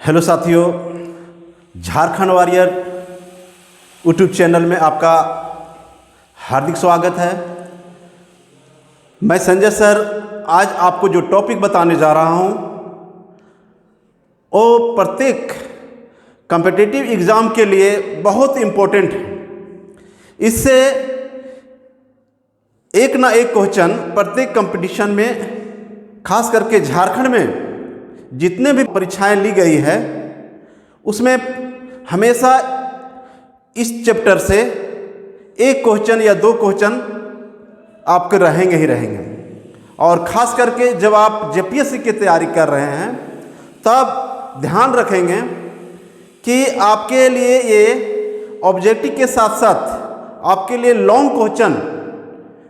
Hello साथियों, Jharkhand warrior YouTube channel में आपका हार्दिक स्वागत है। मैं संजय सर आज आपको जो टॉपिक बताने जा रहा हूँ वो प्रत्येक कॉम्पिटिटिव एग्ज़ाम के लिए बहुत इम्पोर्टेंट है। इससे एक ना एक क्वेश्चन प्रत्येक कंपटीशन में, खास करके झारखंड में जितने भी परीक्षाएं ली गई है उसमें हमेशा इस चैप्टर से एक क्वेश्चन या दो क्वेश्चन आपके रहेंगे ही रहेंगे। और ख़ास करके जब आप जेपीएससी की तैयारी कर रहे हैं तब ध्यान रखेंगे कि आपके लिए ये ऑब्जेक्टिव के साथ साथ आपके लिए लॉन्ग क्वेश्चन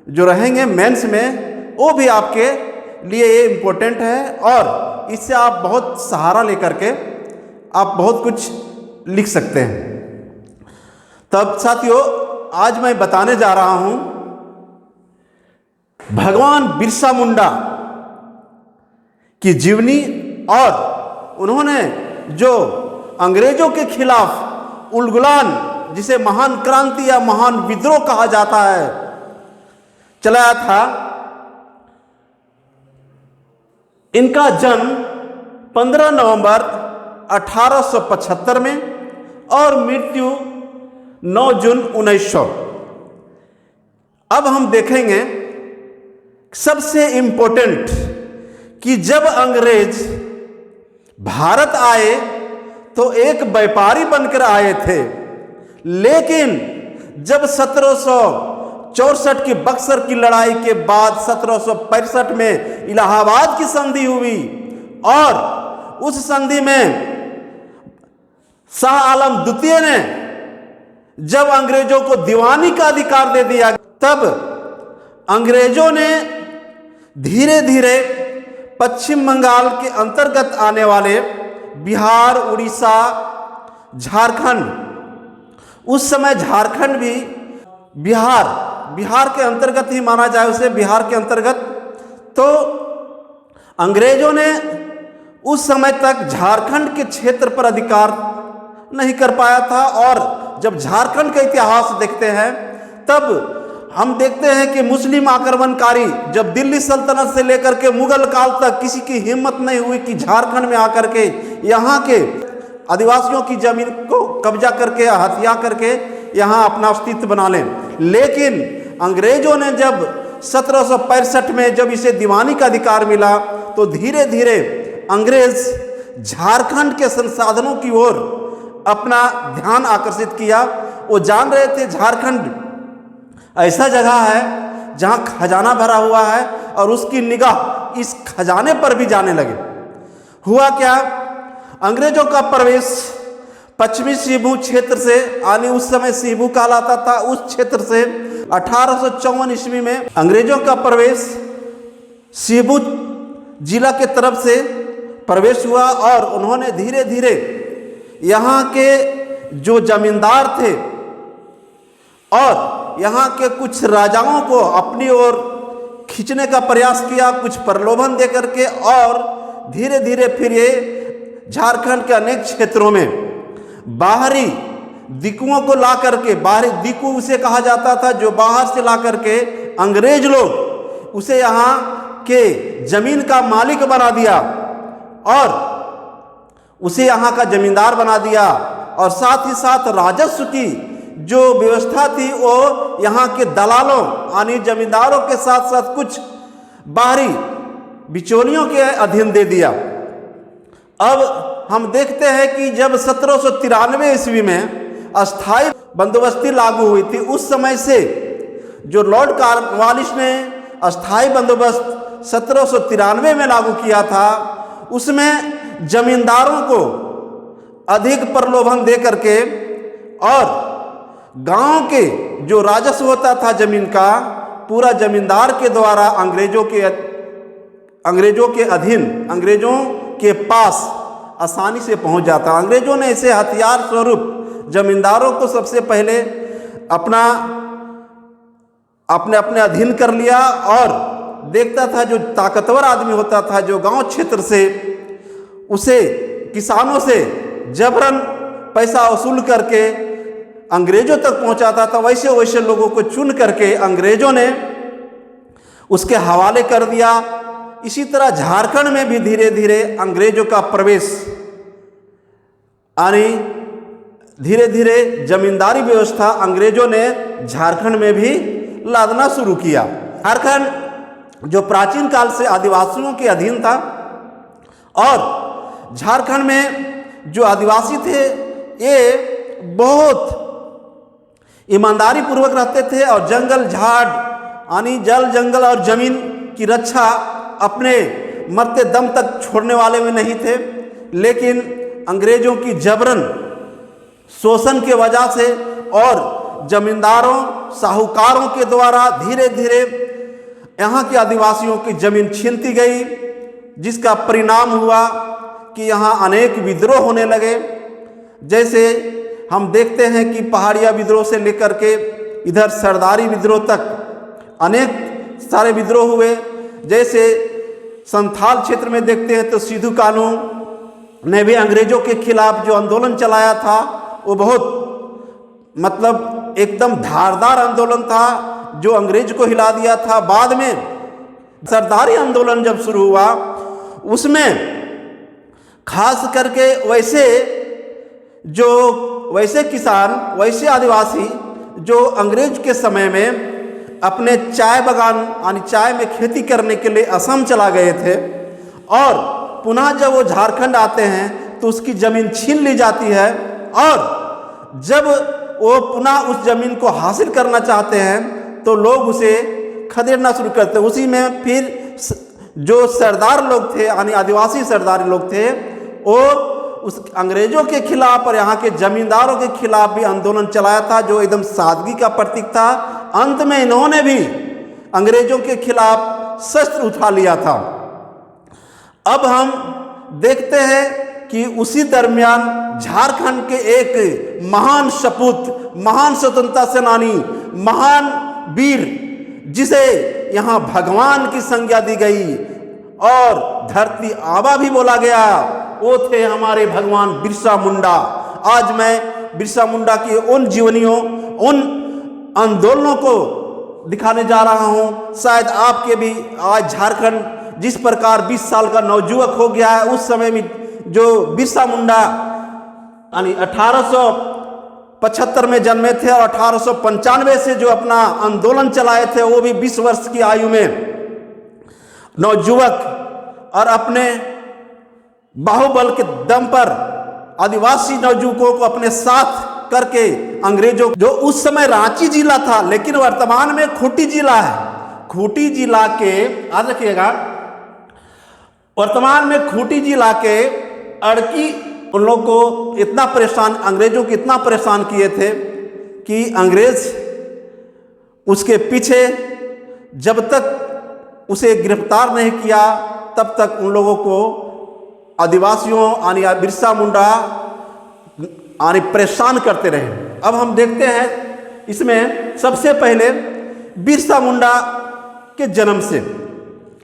जो रहेंगे मेंस में वो भी आपके लिए ये इम्पोर्टेंट है और इससे आप बहुत सहारा लेकर के आप बहुत कुछ लिख सकते हैं। तब साथियों, आज मैं बताने जा रहा हूं भगवान बिरसा मुंडा की जीवनी और उन्होंने जो अंग्रेजों के खिलाफ उलगुलान, जिसे महान क्रांति या महान विद्रोह कहा जाता है, चलाया था। इनका जन्म 15 नवंबर 1875 में और मृत्यु 9 जून 1900। अब हम देखेंगे सबसे इम्पोर्टेंट कि जब अंग्रेज भारत आए तो एक व्यापारी बनकर आए थे, लेकिन जब 1764 की बक्सर की लड़ाई के बाद 1765 में इलाहाबाद की संधि हुई और उस संधि में शाह आलम द्वितीय ने जब अंग्रेजों को दीवानी का अधिकार दे दिया, तब अंग्रेजों ने धीरे धीरे पश्चिम बंगाल के अंतर्गत आने वाले बिहार, उड़ीसा, झारखंड, उस समय झारखंड भी बिहार के अंतर्गत ही माना जाए उसे, बिहार के अंतर्गत, तो अंग्रेजों ने उस समय तक झारखंड के क्षेत्र पर अधिकार नहीं कर पाया था। और जब झारखंड का इतिहास देखते हैं तब हम देखते हैं कि मुस्लिम आक्रमणकारी जब दिल्ली सल्तनत से लेकर के मुगल काल तक किसी की हिम्मत नहीं हुई कि झारखंड में आकर के यहाँ के आदिवासियों की जमीन को कब्जा करके, हथिया करके यहाँ अपना अस्तित्व बना लें। लेकिन अंग्रेजों ने जब 1765 में जब इसे दीवानी का अधिकार मिला तो धीरे धीरे अंग्रेज झारखंड के संसाधनों की ओर अपना ध्यान आकर्षित किया। वो जान रहे थे झारखंड ऐसा जगह है जहाँ खजाना भरा हुआ है और उसकी निगाह इस खजाने पर भी जाने लगे। हुआ क्या, अंग्रेजों का प्रवेश पश्चिमी सिंहभूम क्षेत्र से, यानी उस समय सिंहभूम कहलाता था, उस क्षेत्र से 1854 ईस्वी में अंग्रेजों का प्रवेश सिंहभूम जिला के तरफ से प्रवेश हुआ और उन्होंने धीरे धीरे यहाँ के जो जमींदार थे और यहाँ के कुछ राजाओं को अपनी ओर खींचने का प्रयास किया, कुछ प्रलोभन दे करके, और धीरे धीरे फिर ये झारखंड के अनेक क्षेत्रों में बाहरी दिकुओं को ला करके, बाहरी दिकु उसे कहा जाता था, जो बाहर से ला करके अंग्रेज लोग उसे यहाँ के जमीन का मालिक बना दिया और उसे यहाँ का जमींदार बना दिया। और साथ ही साथ राजस्व की जो व्यवस्था थी वो यहाँ के दलालों यानी जमींदारों के साथ साथ कुछ बाहरी बिचौलियों के अधीन दे दिया। अब हम देखते हैं कि जब 1793 ईस्वी में अस्थाई बंदोबस्ती लागू हुई थी, उस समय से जो लॉर्ड कॉर्नवालिस ने अस्थाई बंदोबस्त 1793 में लागू किया था, उसमें जमींदारों को अधिक प्रलोभन दे करके और गांव के जो राजस्व होता था जमीन का, पूरा जमींदार के द्वारा अंग्रेजों के अधीन, अंग्रेजों के पास आसानी से पहुंच जाता। अंग्रेजों ने इसे हथियार स्वरूप जमींदारों को सबसे पहले अपने अधीन कर लिया और देखता था जो ताकतवर आदमी होता था जो गांव क्षेत्र से, उसे किसानों से जबरन पैसा वसूल करके अंग्रेजों तक पहुंचाता था, वैसे वैसे लोगों को चुन करके अंग्रेजों ने उसके हवाले कर दिया। इसी तरह झारखंड में भी धीरे धीरे अंग्रेजों का प्रवेश, यानी धीरे धीरे जमींदारी व्यवस्था अंग्रेजों ने झारखंड में भी लादना शुरू किया। झारखंड जो प्राचीन काल से आदिवासियों के अधीन था, और झारखंड में जो आदिवासी थे ये बहुत ईमानदारी पूर्वक रहते थे और जंगल झाड़ यानी जल जंगल और जमीन की रक्षा अपने मरते दम तक छोड़ने वाले में नहीं थे। लेकिन अंग्रेजों की जबरन शोषण के वजह से और जमींदारों साहूकारों के द्वारा धीरे धीरे यहाँ के आदिवासियों की जमीन छीनती गई, जिसका परिणाम हुआ कि यहाँ अनेक विद्रोह होने लगे। जैसे हम देखते हैं कि पहाड़िया विद्रोह से लेकर के इधर सरदारी विद्रोह तक अनेक सारे विद्रोह हुए। जैसे संथाल क्षेत्र में देखते हैं तो सिद्धू कानू ने भी अंग्रेजों के खिलाफ जो आंदोलन चलाया था वो बहुत मतलब एकदम धारदार आंदोलन था जो अंग्रेज को हिला दिया था। बाद में सरदारी आंदोलन जब शुरू हुआ उसमें खास करके वैसे किसान वैसे आदिवासी जो अंग्रेज के समय में अपने चाय बागान यानी चाय में खेती करने के लिए असम चला गए थे, और पुनः जब वो झारखंड आते हैं तो उसकी ज़मीन छीन ली जाती है, और जब वो पुनः उस ज़मीन को हासिल करना चाहते हैं तो लोग उसे खदेड़ना शुरू करते हैं। उसी में फिर जो सरदार लोग थे यानी आदिवासी सरदारी लोग थे वो उस अंग्रेजों के खिलाफ और यहाँ के जमींदारों के खिलाफ भी आंदोलन चलाया था, जो एकदम सादगी का प्रतीक था। अंत में इन्होंने भी अंग्रेजों के खिलाफ शस्त्र उठा लिया था। अब हम देखते हैं कि उसी दरमियान झारखंड के एक महान सपूत, महान स्वतंत्रता सेनानी, महान वीर, जिसे यहाँ भगवान की संज्ञा दी गई और धरती आबा भी बोला गया, वो थे हमारे भगवान बिरसा मुंडा। आज मैं बिरसा मुंडा की उन जीवनियों, उन आंदोलनों को दिखाने जा रहा हूँ। शायद आपके भी आज झारखंड जिस प्रकार 20 साल का नवयुवक हो गया है, उस समय में जो बिरसा मुंडा यानी 1875 में जन्मे थे और 1895 से जो अपना आंदोलन चलाए थे, वो भी 20 वर्ष की आयु में नवयुवक और अपने बाहुबल के दम पर आदिवासी नवयुवकों को अपने साथ करके अंग्रेजों, जो उस समय रांची जिला था लेकिन वर्तमान में खूंटी जिला है, खूंटी जिला के, याद रखिएगा, वर्तमान में खूंटी जिला के अड़की उन लोग को इतना परेशान, अंग्रेजों को इतना परेशान किए थे कि अंग्रेज उसके पीछे जब तक उसे गिरफ्तार नहीं किया तब तक उन लोगों को आदिवासियों यानी बिरसा मुंडा यानी परेशान करते रहे। अब हम देखते हैं इसमें सबसे पहले बिरसा मुंडा के जन्म से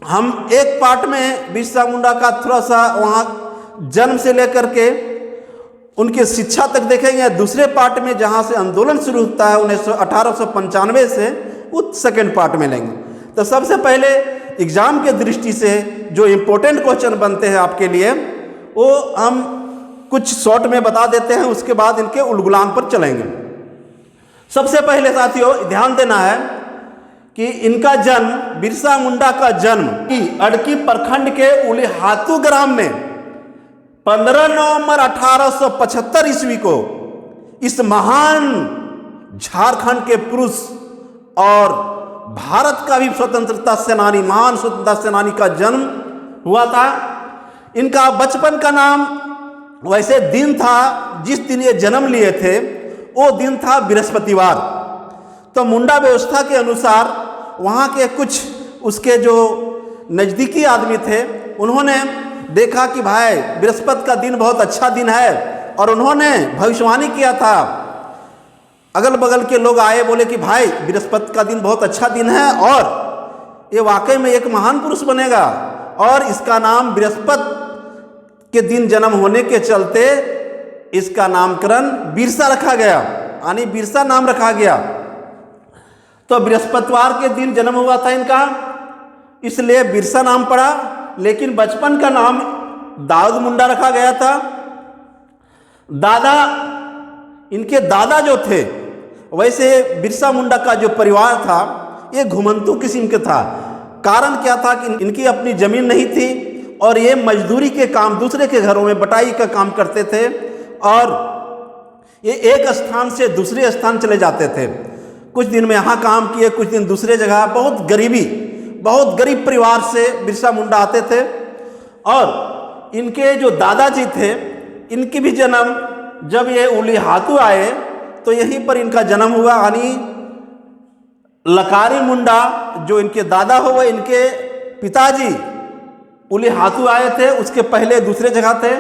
हम एक पार्ट में बिरसा मुंडा का थोड़ा सा वहाँ जन्म से लेकर के उनकी शिक्षा तक देखेंगे। दूसरे पार्ट में जहाँ से आंदोलन शुरू होता है 1895 से, उस सेकेंड पार्ट में लेंगे। तो सबसे पहले एग्जाम के दृष्टि से जो इम्पोर्टेंट क्वेश्चन बनते हैं आपके लिए, वो हम कुछ शॉर्ट में बता देते हैं, उसके बाद इनके उलगुलान पर चलेंगे। सबसे पहले साथियों ध्यान देना है कि इनका जन्म, बिरसा मुंडा का जन्म अड़की प्रखंड के उलिहातू ग्राम में 15 नवंबर 1875 ईस्वी को इस महान झारखंड के पुरुष और भारत का भी स्वतंत्रता सेनानी, महान स्वतंत्रता सेनानी का जन्म हुआ था। इनका बचपन का नाम, वैसे दिन था जिस दिन ये जन्म लिए थे वो दिन था बृहस्पतिवार। तो मुंडा व्यवस्था के अनुसार वहाँ के कुछ उसके जो नज़दीकी आदमी थे उन्होंने देखा कि भाई बृहस्पति का दिन बहुत अच्छा दिन है, और उन्होंने भविष्यवाणी किया था। अगल बगल के लोग आए, बोले कि भाई बृहस्पति का दिन बहुत अच्छा दिन है और ये वाकई में एक महान पुरुष बनेगा और इसका नाम बृहस्पति के दिन जन्म होने के चलते इसका नामकरण बिरसा रखा गया, यानी बिरसा नाम रखा गया। तो बृहस्पतिवार के दिन जन्म हुआ था इनका, इसलिए बिरसा नाम पड़ा। लेकिन बचपन का नाम दाऊद मुंडा रखा गया था। दादा, इनके दादा जो थे, वैसे बिरसा मुंडा का जो परिवार था ये घुमंतू किस्म के था। कारण क्या था कि इनकी अपनी जमीन नहीं थी और ये मजदूरी के काम, दूसरे के घरों में बटाई का काम करते थे और ये एक स्थान से दूसरे स्थान चले जाते थे। कुछ दिन में यहाँ काम किए, कुछ दिन दूसरे जगह। बहुत गरीब परिवार से बिरसा मुंडा आते थे। और इनके जो दादाजी थे, इनकी भी जन्म जब ये उलीहातू आए तो यहीं पर इनका जन्म हुआ, यानी लकारी मुंडा जो इनके दादा हो, वह इनके पिताजी उलीहातू आए थे, उसके पहले दूसरे जगह थे।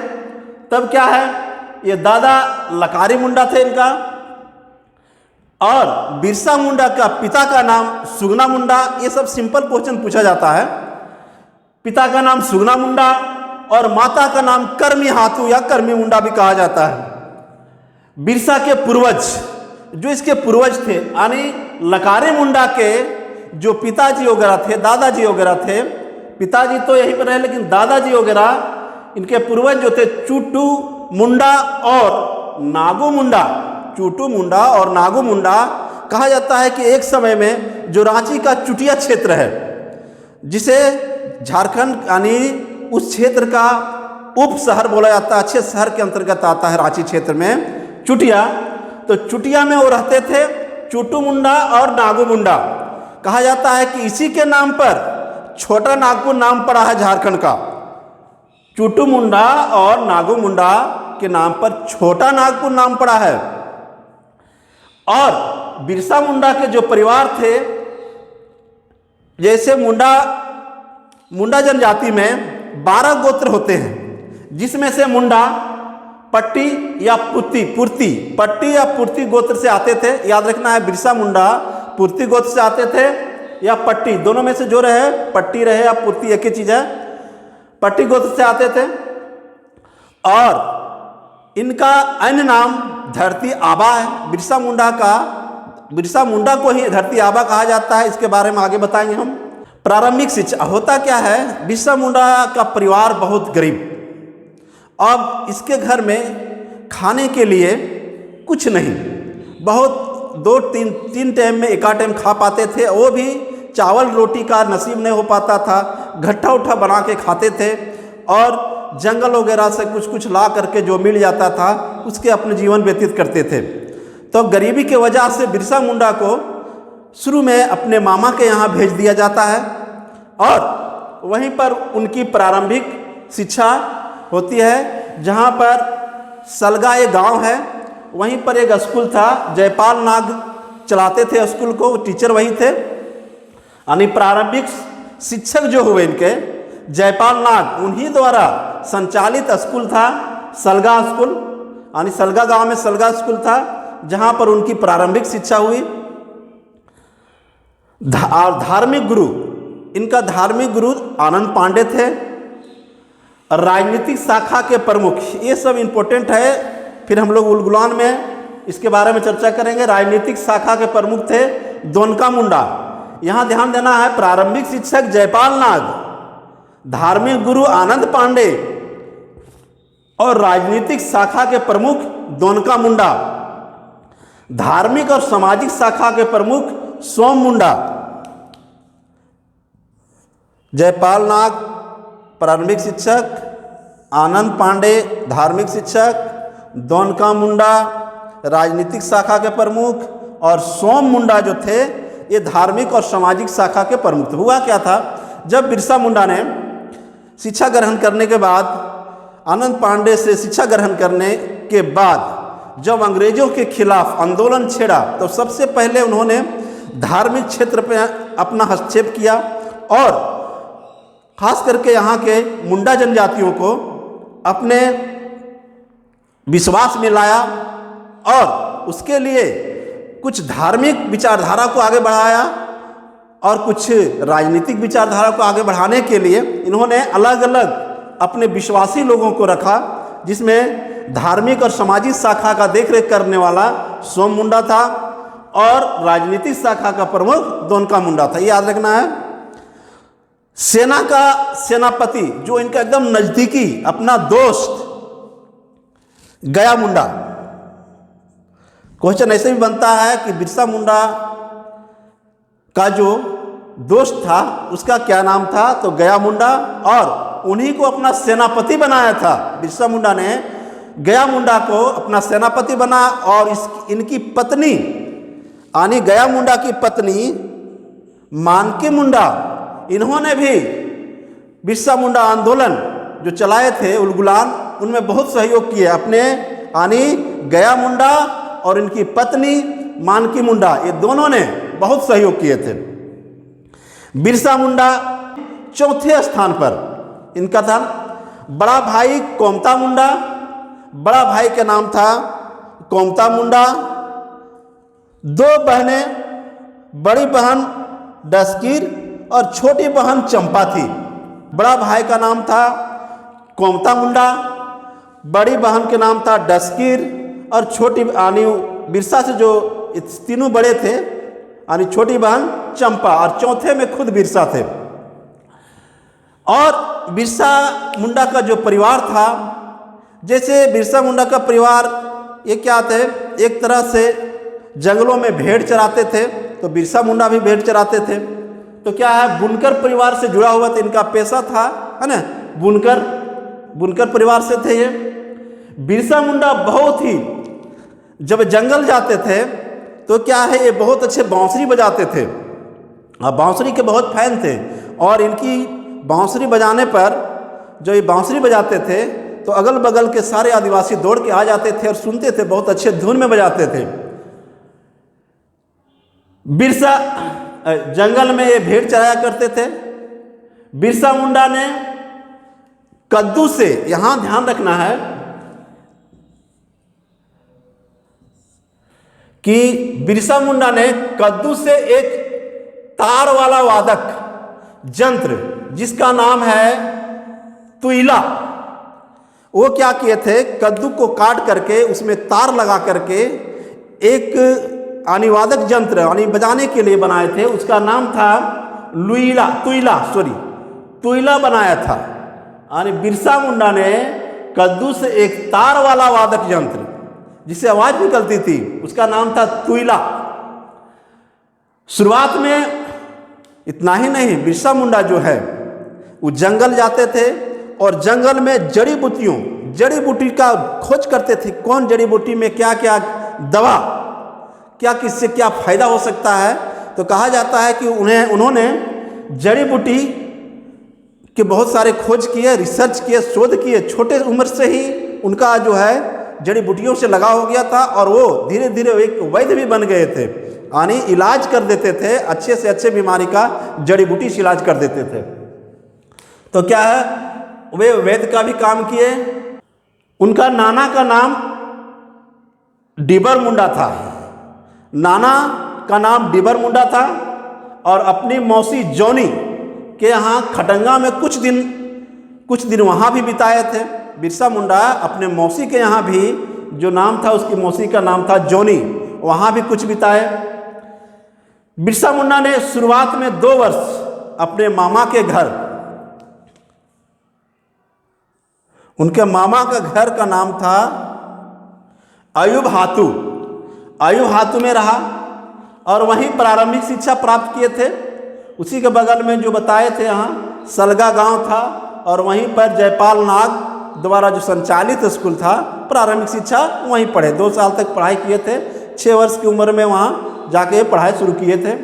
तब क्या है, ये दादा लकारी मुंडा थे इनका, और बिरसा मुंडा का पिता का नाम सुगना मुंडा। ये सब सिंपल क्वेश्चन पूछा जाता है। पिता का नाम सुगना मुंडा और माता का नाम कर्मी हाथू या कर्मी मुंडा भी कहा जाता है। बिरसा के पूर्वज, जो इसके पूर्वज थे, यानी लकारी मुंडा के जो पिताजी वगैरह थे, दादाजी वगैरह थे, पिताजी तो यहीं पर रहे लेकिन दादाजी वगैरह, इनके पूर्वज जो थे चूटू मुंडा और नागू मुंडा। चूटू मुंडा और नागू मुंडा कहा जाता है कि एक समय में जो रांची का चुटिया क्षेत्र है, जिसे झारखंड यानी उस क्षेत्र का उप शहर बोला जाता है, अच्छे शहर के अंतर्गत आता है रांची क्षेत्र में चुटिया। तो चुटिया में वो रहते थे, चूटू मुंडा और नागू मुंडा। कहा जाता है कि इसी के नाम पर छोटा नागपुर नाम पड़ा है झारखंड का। चूटू मुंडा और नागू मुंडा के नाम पर छोटा नागपुर नाम पड़ा है। और बिरसा मुंडा के जो परिवार थे, जैसे मुंडा जनजाति में 12 गोत्र होते हैं, जिसमें से मुंडा पट्टी या पुर्ती गोत्र से आते थे। याद रखना है, बिरसा मुंडा पुर्ती गोत्र से आते थे या पट्टी, दोनों में से जो रहे, पट्टी रहे या पुर्ती, एक ही चीज है, पट्टी गोत्र से आते थे। और इनका अन्य नाम धरती आबा है। बिरसा मुंडा को ही धरती आबा कहा जाता है। इसके बारे में आगे बताएंगे हम। प्रारंभिक शिक्षा होता क्या है, बिरसा मुंडा का परिवार बहुत गरीब। अब इसके घर में खाने के लिए कुछ नहीं, बहुत 2-3 टाइम में एका टाइम खा पाते थे, वो भी चावल रोटी का नसीब नहीं हो पाता था, घट्टा उठा बना के खाते थे और जंगल वगैरह से कुछ ला करके जो मिल जाता था उसके अपने जीवन व्यतीत करते थे। तो गरीबी के वजह से बिरसा मुंडा को शुरू में अपने मामा के यहाँ भेज दिया जाता है और वहीं पर उनकी प्रारंभिक शिक्षा होती है। जहाँ पर सलगा एक गांव है, वहीं पर एक स्कूल था, जयपाल नाग चलाते थे स्कूल को, टीचर वही थे। यानी प्रारंभिक शिक्षक जो हुए इनके जयपाल नाग, उन्हीं द्वारा संचालित स्कूल था सलगा स्कूल, यानी सलगा गांव में सलगा स्कूल था, जहां पर उनकी प्रारंभिक शिक्षा हुई। धार्मिक गुरु, इनका धार्मिक गुरु आनंद पांडे थे। राजनीतिक शाखा के प्रमुख, ये सब इंपॉर्टेंट है, फिर हम लोग उलगुलान में इसके बारे में चर्चा करेंगे। राजनीतिक शाखा के प्रमुख थे दोनका मुंडा। यहाँ ध्यान देना है, प्रारंभिक शिक्षक जयपाल नाग, धार्मिक गुरु आनंद पांडे और राजनीतिक शाखा के प्रमुख दोनका मुंडा। धार्मिक और सामाजिक शाखा के प्रमुख सोम मुंडा। जयपाल नाग प्रारंभिक शिक्षक, आनंद पांडे धार्मिक शिक्षक, दोनका मुंडा राजनीतिक शाखा के प्रमुख और सोम मुंडा जो थे ये धार्मिक और सामाजिक शाखा के प्रमुख थे। हुआ क्या था, जब बिरसा मुंडा ने शिक्षा ग्रहण करने के बाद, आनंद पांडे से शिक्षा ग्रहण करने के बाद जब अंग्रेजों के खिलाफ आंदोलन छेड़ा, तो सबसे पहले उन्होंने धार्मिक क्षेत्र पे अपना हस्तक्षेप किया और खास करके यहाँ के मुंडा जनजातियों को अपने विश्वास में लाया और उसके लिए कुछ धार्मिक विचारधारा को आगे बढ़ाया और कुछ राजनीतिक विचारधारा को आगे बढ़ाने के लिए इन्होंने अलग अलग अपने विश्वासी लोगों को रखा, जिसमें धार्मिक और सामाजिक शाखा का देखरेख करने वाला सोम मुंडा था और राजनीतिक शाखा का प्रमुख दोनका मुंडा था। ये याद रखना है। सेना का सेनापति जो इनका एकदम नजदीकी अपना दोस्त गया मुंडा। क्वेश्चन ऐसे भी बनता है कि बिरसा मुंडा का जो दोस्त था उसका क्या नाम था, तो गया मुंडा, और उन्हीं को अपना सेनापति बनाया था। बिरसा मुंडा ने गया मुंडा को अपना सेनापति बना और इनकी पत्नी यानी गया मुंडा की पत्नी मानकी मुंडा, इन्होंने भी बिरसा मुंडा आंदोलन जो चलाए थे उलगुलान, उनमें बहुत सहयोग किए अपने यानी गया मुंडा और इनकी पत्नी मानकी मुंडा, ये दोनों ने बहुत सहयोग किए थे। बिरसा मुंडा चौथे स्थान पर इनका था। बड़ा भाई कोमता मुंडा, बड़ा भाई का नाम था कोमता मुंडा। दो बहनें, बड़ी बहन डस्कीर और छोटी बहन चंपा थी। बड़ा भाई का नाम था कोमता मुंडा, बड़ी बहन के नाम था डस्कीर और छोटी यानी बिरसा से जो तीनों बड़े थे यानी छोटी बहन चंपा, और चौथे में खुद बिरसा थे। और बिरसा मुंडा का जो परिवार था, जैसे बिरसा मुंडा का परिवार ये क्या थे, एक तरह से जंगलों में भेड़ चराते थे, तो बिरसा मुंडा भी भेड़ चराते थे। तो क्या है, बुनकर परिवार से जुड़ा हुआ था, इनका पेशा था, है ना, बुनकर परिवार से थे ये। बिरसा मुंडा बहुत ही जब जंगल जाते थे तो क्या है, ये बहुत अच्छे बांसुरी बजाते थे और बांसुरी के बहुत फैन थे। और इनकी बांसुरी बजाने पर, जो ये बांसुरी बजाते थे तो अगल बगल के सारे आदिवासी दौड़ के आ जाते थे और सुनते थे, बहुत अच्छे धुन में बजाते थे। बिरसा जंगल में ये भेड़ चराया करते थे। बिरसा मुंडा ने कद्दू से, यहां ध्यान रखना है कि बिरसा मुंडा ने कद्दू से एक तार वाला वादक यंत्र जिसका नाम है तुइला, वो क्या किए थे, कद्दू को काट करके उसमें तार लगा करके एक वादक यंत्र यानी बजाने के लिए बनाए थे। उसका नाम था तुइला बनाया था। यानी बिरसा मुंडा ने कद्दू से एक तार वाला वादक यंत्र जिससे आवाज निकलती थी, उसका नाम था तुइला। शुरुआत में इतना ही नहीं, बिरसा मुंडा जो है वो जंगल जाते थे और जंगल में जड़ी बूटी का खोज करते थे, कौन जड़ी बूटी में क्या क्या दवा, क्या किससे क्या फायदा हो सकता है। तो कहा जाता है कि उन्होंने जड़ी बूटी के बहुत सारे खोज किए, रिसर्च किए, शोध किए। छोटे उम्र से ही उनका जो है जड़ी बूटियों से लगाव हो गया था और वो धीरे धीरे एक वैद्य भी बन गए थे, यानी इलाज कर देते थे, अच्छे से अच्छे बीमारी का जड़ी बूटी से इलाज कर देते थे। तो क्या है, वे वैद्य का भी काम किए। उनका नाना का नाम डिबर मुंडा था, नाना का नाम डिबर मुंडा था और अपनी मौसी जौनी के यहाँ खटंगा में कुछ दिन वहाँ भी बिताए थे। बिरसा मुंडा अपने मौसी के यहाँ भी, जो नाम था उसकी मौसी का नाम था जौनी, वहाँ भी कुछ बिताए। बिरसा मुंडा ने शुरुआत में 2 वर्ष अपने मामा के घर, उनके मामा का घर का नाम था अयुब हातू में रहा और वहीं प्रारंभिक शिक्षा प्राप्त किए थे। उसी के बगल में जो बताए थे यहाँ सलगा गांव था और वहीं पर जयपाल नाग द्वारा जो संचालित स्कूल था, प्रारंभिक शिक्षा वहीं पढ़े। 2 साल तक पढ़ाई किए थे। 6 वर्ष की उम्र में वहाँ जाके पढ़ाई शुरू किए थे।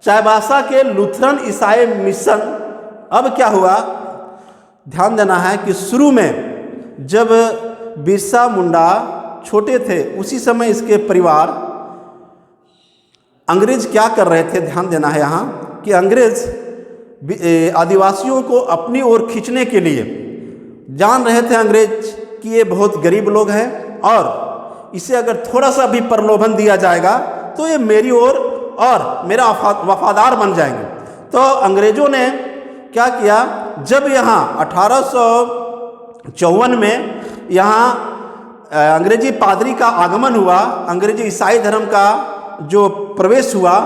चाईबासा के लूथरन ईसाई मिशन, अब क्या हुआ, ध्यान देना है कि शुरू में जब बिरसा मुंडा छोटे थे उसी समय इसके परिवार, अंग्रेज क्या कर रहे थे, ध्यान देना है यहाँ कि अंग्रेज आदिवासियों को अपनी ओर खींचने के लिए जान रहे थे अंग्रेज कि ये बहुत गरीब लोग हैं और इसे अगर थोड़ा सा भी प्रलोभन दिया जाएगा तो ये मेरी ओर और मेरा वफादार बन जाएंगे। तो अंग्रेजों ने क्या किया, जब यहाँ 1854 में यहाँ अंग्रेजी पादरी का आगमन हुआ, अंग्रेजी ईसाई धर्म का जो प्रवेश हुआ,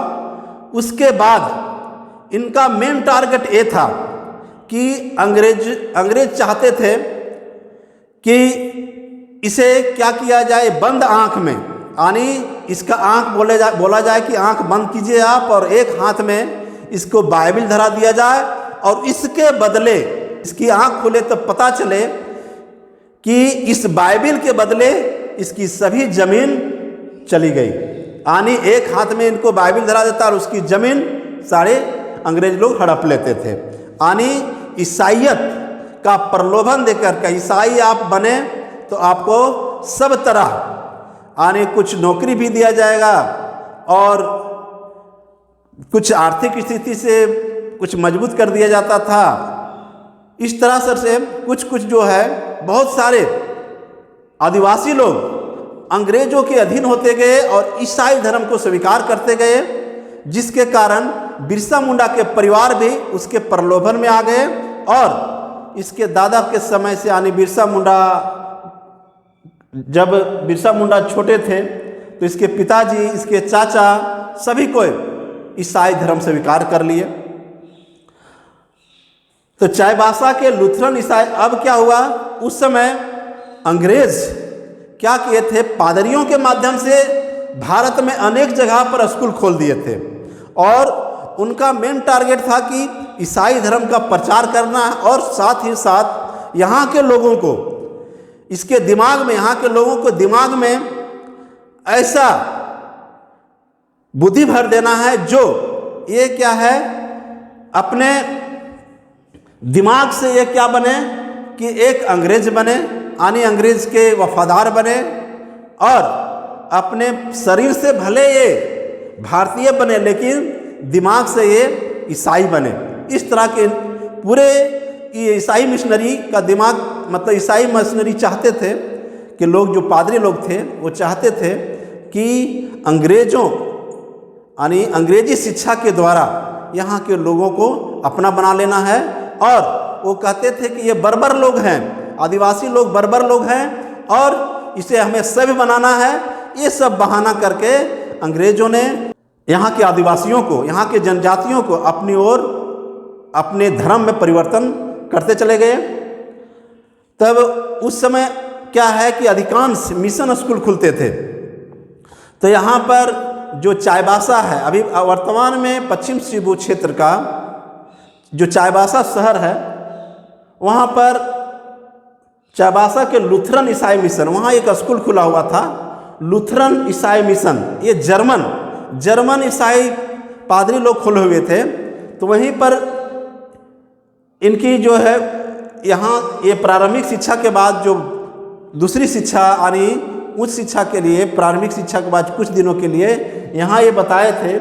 उसके बाद इनका मेन टारगेट ये था कि अंग्रेज चाहते थे कि इसे क्या किया जाए, बंद आँख में, यानी इसका आँख बोला जाए कि आँख बंद कीजिए आप, और एक हाथ में इसको बाइबल धरा दिया जाए, और इसके बदले इसकी आँख खुले तो पता चले कि इस बाइबल के बदले इसकी सभी जमीन चली गई। यानी एक हाथ में इनको बाइबल धरा देता और उसकी जमीन सारे अंग्रेज लोग हड़प लेते थे। यानी ईसाइयत का प्रलोभन देकर के ईसाई आप बने तो आपको सब तरह यानी कुछ नौकरी भी दिया जाएगा और कुछ आर्थिक स्थिति से कुछ मजबूत कर दिया जाता था। इस तरह से कुछ जो है बहुत सारे आदिवासी लोग अंग्रेजों के अधीन होते गए और ईसाई धर्म को स्वीकार करते गए, जिसके कारण बिरसा मुंडा के परिवार भी उसके प्रलोभन में आ गए। और इसके दादा के समय से यानी जब बिरसा मुंडा छोटे थे तो इसके पिताजी, इसके चाचा सभी को ईसाई धर्म स्वीकार कर लिए। तो चाईबासा के लूथरन ईसाई, अब क्या हुआ, उस समय अंग्रेज क्या किए थे, पादरियों के माध्यम से भारत में अनेक जगह पर स्कूल खोल दिए थे और उनका मेन टारगेट था कि ईसाई धर्म का प्रचार करना और साथ ही साथ यहाँ के लोगों को, इसके दिमाग में, यहाँ के लोगों को दिमाग में ऐसा बुद्धि भर देना है जो ये क्या है, अपने दिमाग से ये क्या बने कि एक अंग्रेज बने, यानी अंग्रेज के वफादार बने, और अपने शरीर से भले ये भारतीय बने लेकिन दिमाग से ये ईसाई बने। इस तरह के पूरे ये ईसाई मिशनरी का दिमाग, मतलब ईसाई मिशनरी चाहते थे कि लोग, जो पादरी लोग थे वो चाहते थे कि अंग्रेजों यानी अंग्रेजी शिक्षा के द्वारा यहाँ के लोगों को अपना बना लेना है। और वो कहते थे कि ये बर्बर लोग हैं, आदिवासी लोग बर्बर लोग हैं और इसे हमें सभ्य बनाना है। ये सब बहाना करके अंग्रेजों ने यहाँ के आदिवासियों को, यहाँ के जनजातियों को अपनी ओर, अपने धर्म में परिवर्तन करते चले गए। तब उस समय क्या है कि अधिकांश मिशन स्कूल खुलते थे। तो यहाँ पर जो चाईबासा है, अभी वर्तमान में पश्चिम सिबू क्षेत्र का जो चाईबासा शहर है, वहाँ पर चाईबासा के लूथरन ईसाई मिशन, वहाँ एक स्कूल खुला हुआ था, लूथरन ईसाई मिशन। ये जर्मन ईसाई पादरी लोग खोले हुए थे। तो वहीं पर इनकी जो है, यहाँ ये प्रारंभिक शिक्षा के बाद जो दूसरी शिक्षा यानी उच्च शिक्षा के लिए, प्रारंभिक शिक्षा के बाद कुछ दिनों के लिए यहाँ ये बताए थे,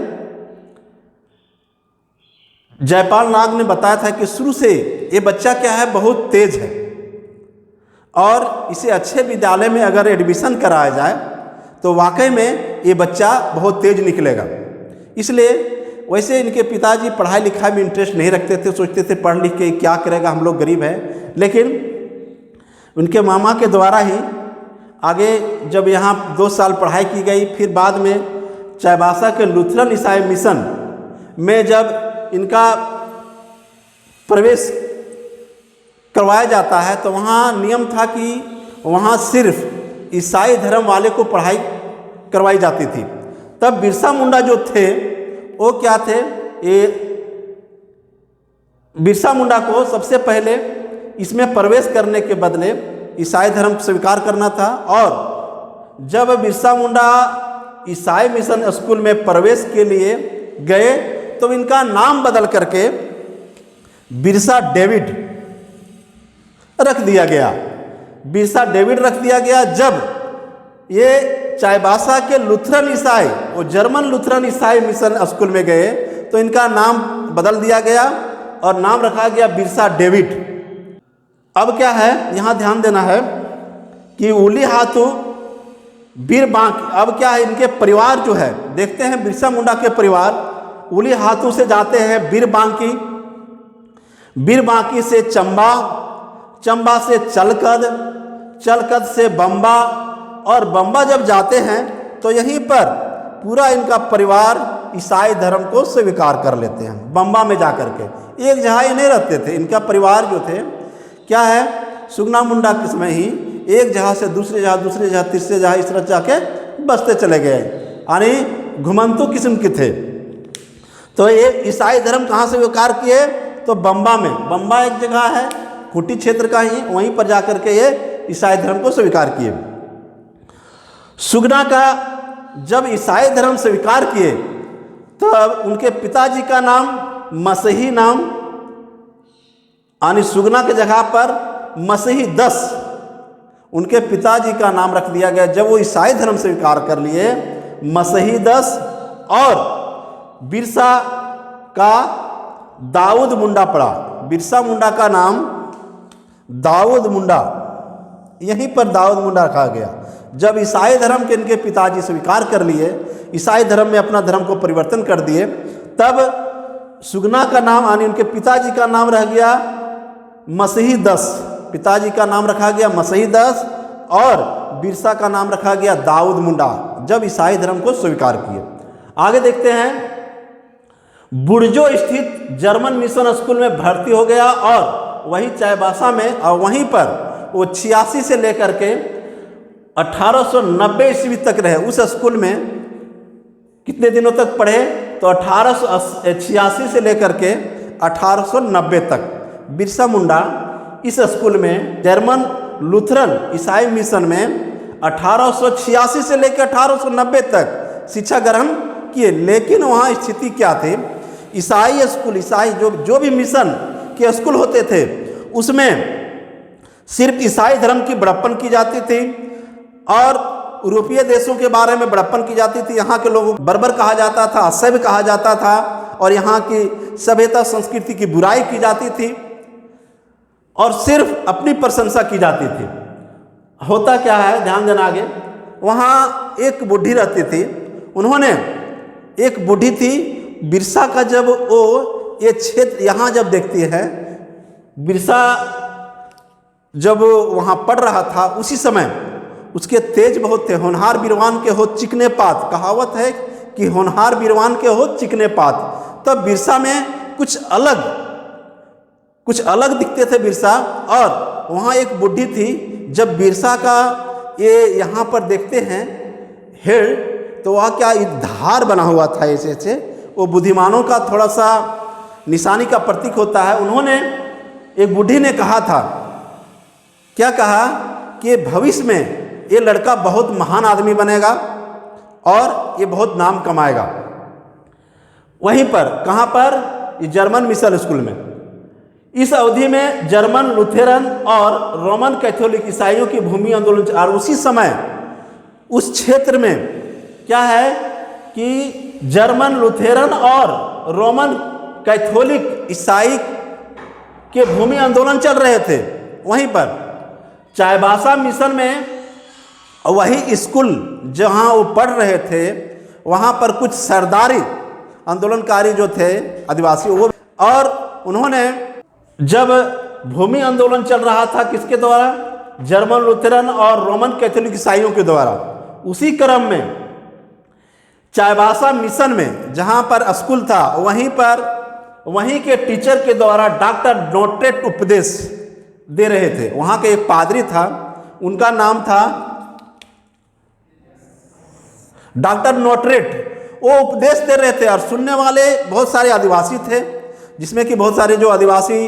जयपाल नाग ने बताया था कि शुरू से ये बच्चा क्या है, बहुत तेज है और इसे अच्छे विद्यालय में अगर एडमिशन कराया जाए तो वाकई में ये बच्चा बहुत तेज निकलेगा। इसलिए वैसे इनके पिताजी पढ़ाई लिखाई में इंटरेस्ट नहीं रखते थे, सोचते थे पढ़ लिख के क्या करेगा, हम लोग गरीब हैं। लेकिन उनके मामा के द्वारा ही आगे जब यहाँ 2 साल पढ़ाई की गई, फिर बाद में चाईबासा के लूथरन ईसाई मिशन में जब इनका प्रवेश करवाया जाता है तो वहाँ नियम था कि वहाँ सिर्फ ईसाई धर्म वाले को पढ़ाई करवाई जाती थी। तब बिरसा मुंडा जो थे वो क्या थे, ये बिरसा मुंडा को सबसे पहले इसमें प्रवेश करने के बदले ईसाई धर्म स्वीकार करना था। और जब बिरसा मुंडा ईसाई मिशन स्कूल में प्रवेश के लिए गए तो इनका नाम बदल करके बिरसा डेविड रख दिया गया, बिरसा डेविड रख दिया गया। जब ये चाईबासा के लूथरन ईसाई, वो जर्मन लूथरन ईसाई मिशन स्कूल में गए तो इनका नाम बदल दिया गया और नाम रखा गया बिरसा डेविड। अब क्या है, यहाँ ध्यान देना है कि उली हाथू बीर बांकी, अब क्या है, इनके परिवार जो है, देखते हैं बिरसा मुंडा के परिवार उली हाथू से जाते हैं बीर बांकी। बीरबांकी से चंबा, चंबा से चलकद, चलकद से बम्बा, और बम्बा जब जाते हैं तो यहीं पर पूरा इनका परिवार ईसाई धर्म को स्वीकार कर लेते हैं। बम्बा में जा कर के एक जगह ही नहीं रहते थे, इनका परिवार जो थे क्या है, सुगना मुंडा के समय ही एक जगह से दूसरी जगह तीसरी जगह इस तरह जाके बसते चले गए, यानी घुमंतु किस्म के थे। तो ये ईसाई धर्म कहाँ से स्वीकार किए, तो बम्बा में, बम्बा एक जगह है खूंटी क्षेत्र का ही, वहीं पर जाकर के ये ईसाई धर्म को स्वीकार किए। सुगना का जब ईसाई धर्म स्वीकार किए तब उनके पिताजी का नाम मसीही नाम, यानी सुगना के जगह पर मसीही 10 उनके पिताजी का नाम रख दिया गया। जब वो ईसाई धर्म स्वीकार कर लिए मसीही 10, और बिरसा का दाऊद मुंडा पड़ा। बिरसा मुंडा का नाम दाऊद मुंडा, यहीं पर दाऊद मुंडा रखा गया। जब ईसाई धर्म के इनके पिताजी स्वीकार कर लिए, ईसाई धर्म में अपना धर्म को परिवर्तन कर दिए, तब सुगना का नाम यानी उनके पिताजी का नाम रह गया मसीही 10, पिताजी का नाम रखा गया मसीही 10, और बिरसा का नाम रखा गया दाऊद मुंडा, जब ईसाई धर्म को स्वीकार किए। आगे देखते हैं, बुर्जो स्थित जर्मन मिशन स्कूल में भर्ती हो गया, और वहीं चाईबासा में, और वहीं पर वो 86 से लेकर के 1890 ईस्वी तक रहे। उस स्कूल में कितने दिनों तक पढ़े, तो 1886 से लेकर के 1890 तक बिरसा मुंडा इस स्कूल में जर्मन लूथरन ईसाई मिशन में 1886 से लेकर 1890 तक शिक्षा ग्रहण किए। लेकिन वहाँ स्थिति क्या थी, ईसाई स्कूल, ईसाई जो भी मिशन के स्कूल होते थे उसमें सिर्फ ईसाई धर्म की बड़प्पन की जाती थी, और यूरोपीय देशों के बारे में बड़प्पन की जाती थी। यहाँ के लोगों को बर्बर कहा जाता था, असभ्य कहा जाता था, और यहाँ की सभ्यता संस्कृति की बुराई की जाती थी, और सिर्फ अपनी प्रशंसा की जाती थी। होता क्या है, ध्यान देना आगे, वहाँ एक बुढ़ी रहती थी। उन्होंने, एक बुढ़ी थी, बिरसा का जब वो ये क्षेत्र यहाँ जब देखती है, बिरसा जब वहाँ पढ़ रहा था उसी समय उसके तेज बहुत थे। होनहार बीरवान के हो चिकने पात, कहावत है कि होनहार बीरवान के हो चिकने पात। तब बिरसा में कुछ अलग दिखते थे बिरसा। और वहाँ एक बुढ़ी थी, जब बिरसा का ये यहाँ पर देखते हैं हेड, तो वह क्या धार बना हुआ था ऐसे ऐसे, वो बुद्धिमानों का थोड़ा सा निशानी का प्रतीक होता है। उन्होंने, एक बुढ़ी ने कहा था, क्या कहा कि भविष्य में ये लड़का बहुत महान आदमी बनेगा और ये बहुत नाम कमाएगा। वहीं पर, कहाँ पर, ये जर्मन मिशन स्कूल में। इस अवधि में जर्मन लूथेरन और रोमन कैथोलिक ईसाइयों की भूमि आंदोलन, और उसी समय उस क्षेत्र में क्या है कि जर्मन लूथेरन और रोमन कैथोलिक ईसाई के भूमि आंदोलन चल रहे थे। वहीं पर चाईबासा मिशन में, वही स्कूल जहां वो पढ़ रहे थे, वहां पर कुछ सरदारी आंदोलनकारी जो थे आदिवासी, वो, और उन्होंने, जब भूमि आंदोलन चल रहा था किसके द्वारा, जर्मन लूथेरन और रोमन कैथोलिक ईसाइयों के द्वारा, उसी क्रम में चाईबासा मिशन में जहां पर स्कूल था, वहीं पर वहीं के टीचर के द्वारा डॉक्टर नोट्रेट उपदेश दे रहे थे। वहाँ के एक पादरी था, उनका नाम था डॉक्टर नोट्रेट। वो उपदेश दे रहे थे, और सुनने वाले बहुत सारे आदिवासी थे, जिसमें कि बहुत सारे जो आदिवासी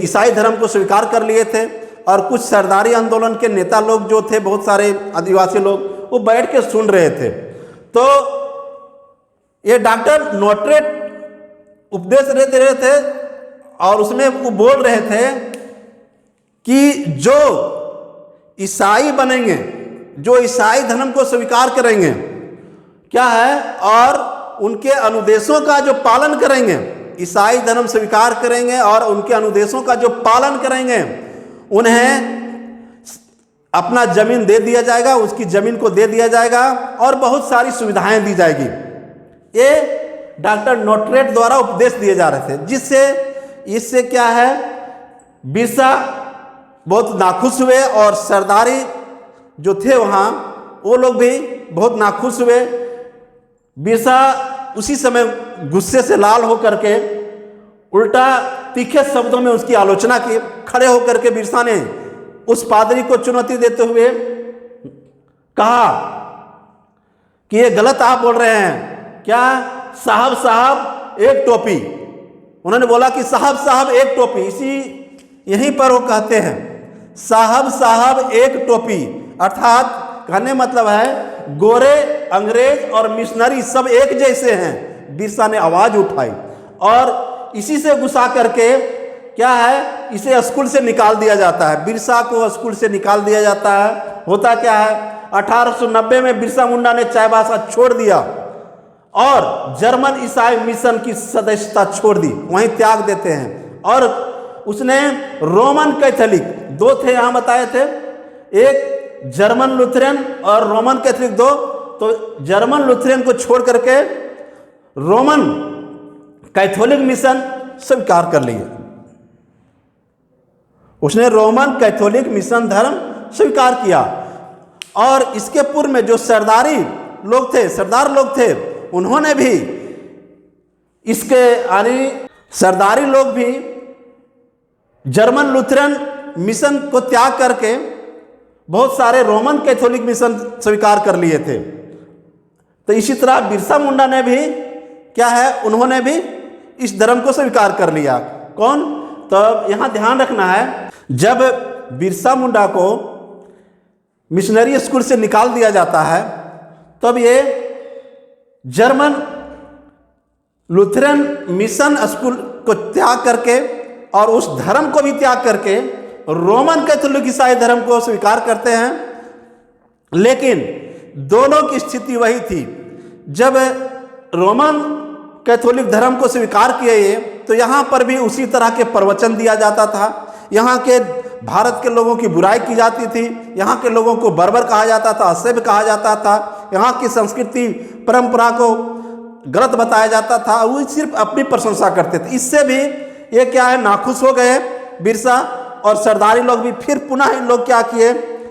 ईसाई धर्म को स्वीकार कर लिए थे, और कुछ सरदारी आंदोलन के नेता लोग जो थे, बहुत सारे आदिवासी लोग, वो बैठ के सुन रहे थे। तो ये डॉक्टर नोट्रेट उपदेश दे रहे थे, और उसमें वो बोल रहे थे कि जो ईसाई बनेंगे, जो ईसाई धर्म को स्वीकार करेंगे, क्या है, और उनके अनुदेशों का जो पालन करेंगे, ईसाई धर्म स्वीकार करेंगे और उनके अनुदेशों का जो पालन करेंगे, उन्हें अपना जमीन दे दिया जाएगा, उसकी जमीन को दे दिया जाएगा, और बहुत सारी सुविधाएं दी जाएगी। ये डॉक्टर नोट्रेट द्वारा उपदेश दिए जा रहे थे, जिससे इससे क्या है, बिरसा बहुत नाखुश हुए और सरदारी जो थे वहाँ वो लोग भी बहुत नाखुश हुए। बिरसा उसी समय गुस्से से लाल होकर के उल्टा तीखे शब्दों में उसकी आलोचना की। खड़े होकर के बिरसा ने उस पादरी को चुनौती देते हुए कहा कि ये गलत आप बोल रहे हैं, क्या साहब साहब एक टोपी। उन्होंने बोला कि साहब साहब एक टोपी। इसी यहीं पर वो कहते हैं साहब साहब एक टोपी, अर्थात कहने मतलब है गोरे, अंग्रेज और मिशनरी सब एक जैसे हैं। बिरसा ने आवाज उठाई और इसी से गुस्सा करके क्या है, इसे स्कूल से निकाल दिया जाता है। बिरसा को स्कूल से निकाल दिया जाता है। होता क्या है, 1890 में बिरसा मुंडा ने चाईबासा छोड़ दिया और जर्मन ईसाई मिशन की सदस्यता छोड़ दी, वहीं त्याग देते हैं। और उसने रोमन कैथोलिक, दो थे यहाँ बताए थे, एक जर्मन लुथेरन और रोमन कैथोलिक दो, तो जर्मन लुथेरन को छोड़ करके रोमन कैथोलिक मिशन स्वीकार कर लिए। उसने रोमन कैथोलिक मिशन धर्म स्वीकार किया। और इसके पूर्व में जो सरदारी लोग थे, सरदार लोग थे, उन्होंने भी इसके यानी सरदारी लोग भी जर्मन लुथेरन मिशन को त्याग करके बहुत सारे रोमन कैथोलिक मिशन स्वीकार कर लिए थे। तो इसी तरह बिरसा मुंडा ने भी क्या है, उन्होंने भी इस धर्म को स्वीकार कर लिया। कौन? तो यहाँ ध्यान रखना है, जब बिरसा मुंडा को मिशनरी स्कूल से निकाल दिया जाता है तब ये जर्मन लुथेरन मिशन स्कूल को त्याग करके और उस धर्म को भी त्याग करके रोमन कैथोलिक ईसाई धर्म को स्वीकार करते हैं। लेकिन दोनों की स्थिति वही थी, जब रोमन कैथोलिक धर्म को स्वीकार किए ये, तो यहाँ पर भी उसी तरह के प्रवचन दिया जाता था। यहाँ के भारत के लोगों की बुराई की जाती थी, यहाँ के लोगों को बर्बर कहा जाता था, असभ्य कहा जाता था, यहाँ की संस्कृति परंपरा को गलत बताया जाता था। वो सिर्फ अपनी प्रशंसा करते थे। इससे भी ये क्या है, नाखुश हो गए बिरसा और सरदारी लोग भी। फिर पुनः इन लोग क्या किए,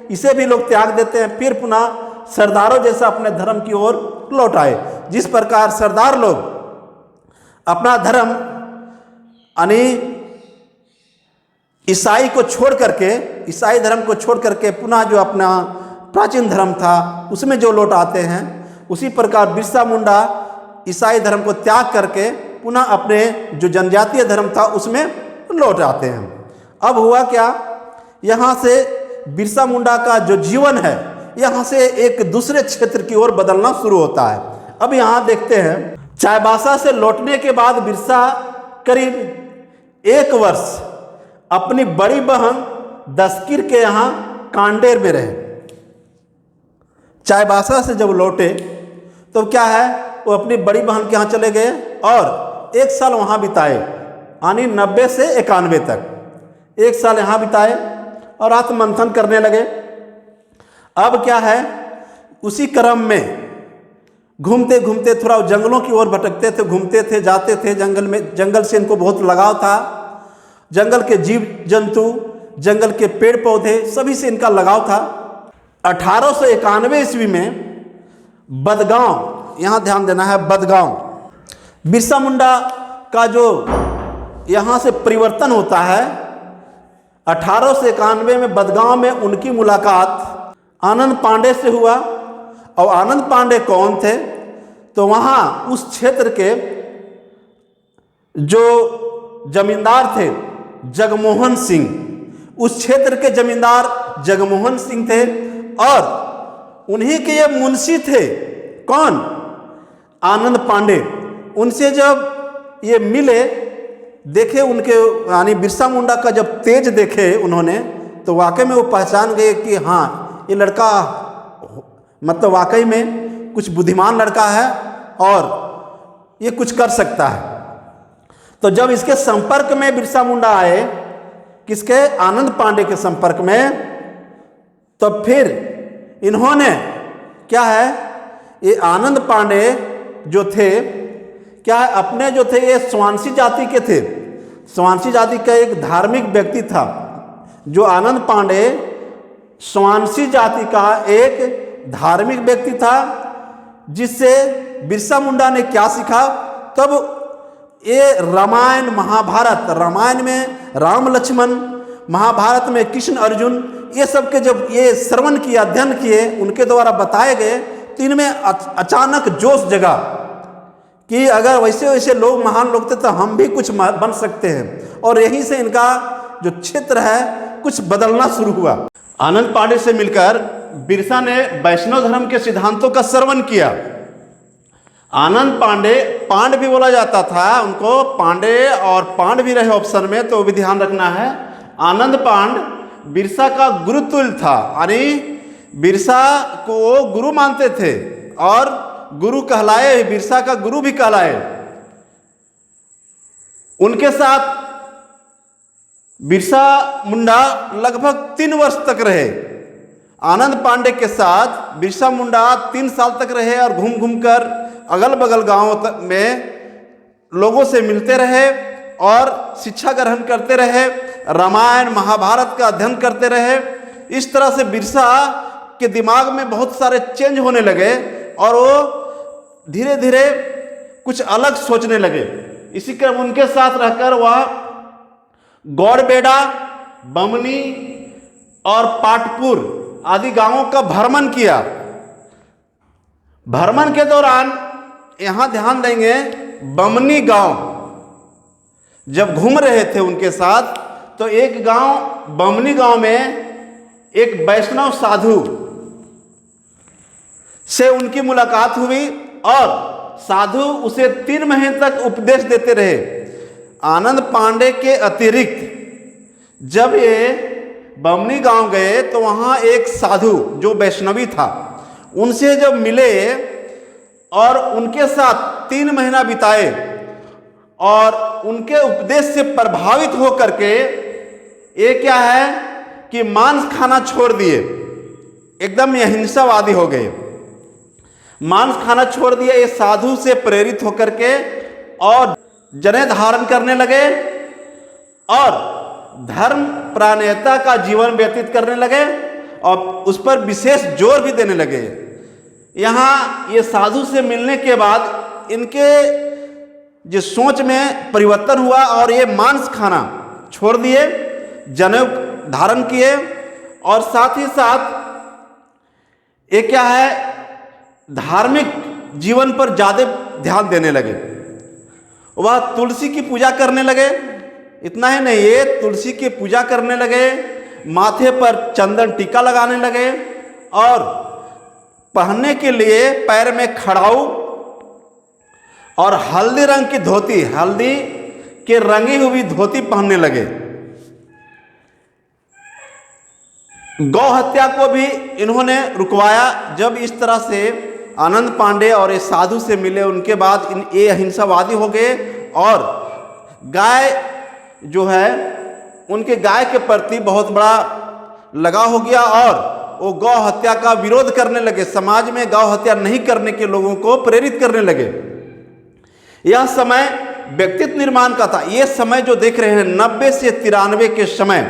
इसे भी लोग त्याग देते हैं, फिर पुनः सरदारों जैसा अपने धर्म की ओर लौट आए। जिस प्रकार सरदार लोग अपना धर्म यानी ईसाई को छोड़ करके, ईसाई धर्म को छोड़ करके पुनः जो अपना प्राचीन धर्म था उसमें जो लौट आते हैं, उसी प्रकार बिरसा मुंडा ईसाई धर्म को त्याग करके पुनः अपने जो जनजातीय धर्म था उसमें लौट आते हैं। अब हुआ क्या, यहाँ से बिरसा मुंडा का जो जीवन है यहाँ से एक दूसरे क्षेत्र की ओर बदलना शुरू होता है। अब यहाँ देखते हैं, चाईबासा से लौटने के बाद बिरसा करीब 1 वर्ष अपनी बड़ी बहन दस्तगीर के यहाँ कांडेर में रहे। चाईबासा से जब लौटे तो क्या है, वो अपनी बड़ी बहन के यहाँ चले गए और 1 साल वहाँ बिताए, यानी 90 से 91 तक 1 साल यहाँ बिताए और आत्ममंथन करने लगे। अब क्या है, उसी क्रम में घूमते घूमते थोड़ा जंगलों की ओर भटकते थे, घूमते थे, जाते थे जंगल में। जंगल से इनको बहुत लगाव था, जंगल के जीव जंतु, जंगल के पेड़ पौधे सभी से इनका लगाव था। 1891 ईस्वी में बदगांव, यहाँ ध्यान देना है, बदगांव, बिरसा मुंडा का जो यहाँ से परिवर्तन होता है। 1891 में बदगांव में उनकी मुलाकात आनंद पांडे से हुआ। और आनंद पांडे कौन थे, तो वहाँ उस क्षेत्र के जो जमींदार थे जगमोहन सिंह, उस क्षेत्र के जमींदार जगमोहन सिंह थे और उन्हीं के ये मुंशी थे। कौन? आनंद पांडे। उनसे जब ये मिले, देखे उनके यानी बिरसा मुंडा का जब तेज देखे उन्होंने, तो वाकई में वो पहचान गए कि हाँ, ये लड़का मतलब वाकई में कुछ बुद्धिमान लड़का है और ये कुछ कर सकता है। तो जब इसके संपर्क में बिरसा मुंडा आए, किसके? आनंद पांडे के संपर्क में, तो फिर इन्होंने क्या है, ये आनंद पांडे जो थे क्या है, अपने जो थे ये स्वांसी जाति के थे। स्वांसी जाति का एक धार्मिक व्यक्ति था। जो आनंद पांडे स्वांसी जाति का एक धार्मिक व्यक्ति था, जिससे बिरसा मुंडा ने क्या सीखा। तब ये रामायण महाभारत, रामायण में राम लक्ष्मण, महाभारत में कृष्ण अर्जुन, ये सब के जब ये श्रवण किया, अध्ययन किए, उनके द्वारा बताए गए, तो इनमें अचानक जोश जगा कि अगर वैसे वैसे लोग महान लोग थे तो हम भी कुछ बन सकते हैं। और यहीं से इनका जो क्षेत्र है कुछ बदलना शुरू हुआ। आनंद पांडे से मिलकर बिरसा ने वैष्णव धर्म के सिद्धांतों का श्रवण किया। आनंद पांडे, पांड भी बोला जाता था उनको, पांडे और पांड भी रहे ऑप्शन में, तो भी ध्यान रखना है। आनंद पांड बिरसा का गुरु तुल्य था, यानी बिरसा को गुरु मानते थे और गुरु कहलाए, बिरसा का गुरु भी कहलाए। उनके साथ बिरसा मुंडा लगभग 3 वर्ष तक रहे। आनंद पांडे के साथ बिरसा मुंडा 3 साल तक रहे और घूम घूम कर अगल बगल गांवों में लोगों से मिलते रहे और शिक्षा ग्रहण करते रहे, रामायण महाभारत का अध्ययन करते रहे। इस तरह से बिरसा के दिमाग में बहुत सारे चेंज होने लगे और वो धीरे धीरे कुछ अलग सोचने लगे। इसी क्रम उनके साथ रहकर वह गौड़बेड़ा, बमनी और पाटपुर आदि गांवों का भ्रमण किया। भ्रमण के दौरान यहां ध्यान देंगे, बमनी गांव जब घूम रहे थे उनके साथ, तो एक गांव, बमनी गांव में एक वैष्णव साधु से उनकी मुलाकात हुई और साधु उसे 3 महीने तक उपदेश देते रहे। आनंद पांडे के अतिरिक्त जब ये बमनी गांव गए तो वहाँ एक साधु जो वैष्णवी था, उनसे जब मिले और उनके साथ 3 महीना बिताए और उनके उपदेश से प्रभावित होकर के ये क्या है कि मांस खाना छोड़ दिए, एकदम ये अहिंसावादी हो गए, मांस खाना छोड़ दिया। ये साधु से प्रेरित होकर के और जनेऊ धारण करने लगे और धर्म प्राणेयता का जीवन व्यतीत करने लगे और उस पर विशेष जोर भी देने लगे। यहाँ ये साधु से मिलने के बाद इनके जो सोच में परिवर्तन हुआ और ये मांस खाना छोड़ दिए, जनेऊ धारण किए और साथ ही साथ ये क्या है, धार्मिक जीवन पर ज़्यादा ध्यान देने लगे। वह तुलसी की पूजा करने लगे। इतना ही नहीं, ये तुलसी की पूजा करने लगे, माथे पर चंदन टीका लगाने लगे और पहनने के लिए पैर में खड़ाऊ और हल्दी रंग की धोती, हल्दी के रंगी हुई धोती पहनने लगे। गौ हत्या को भी इन्होंने रुकवाया। जब इस तरह से आनंद पांडे और ये साधु से मिले, उनके बाद ये अहिंसावादी हो गए और गाय जो है उनके गाय के प्रति बहुत बड़ा लगाव हो गया और वो गौ हत्या का विरोध करने लगे। समाज में गौ हत्या नहीं करने के लोगों को प्रेरित करने लगे। यह समय व्यक्तित्व निर्माण का था। ये समय जो देख रहे हैं 90 से 93 के समय,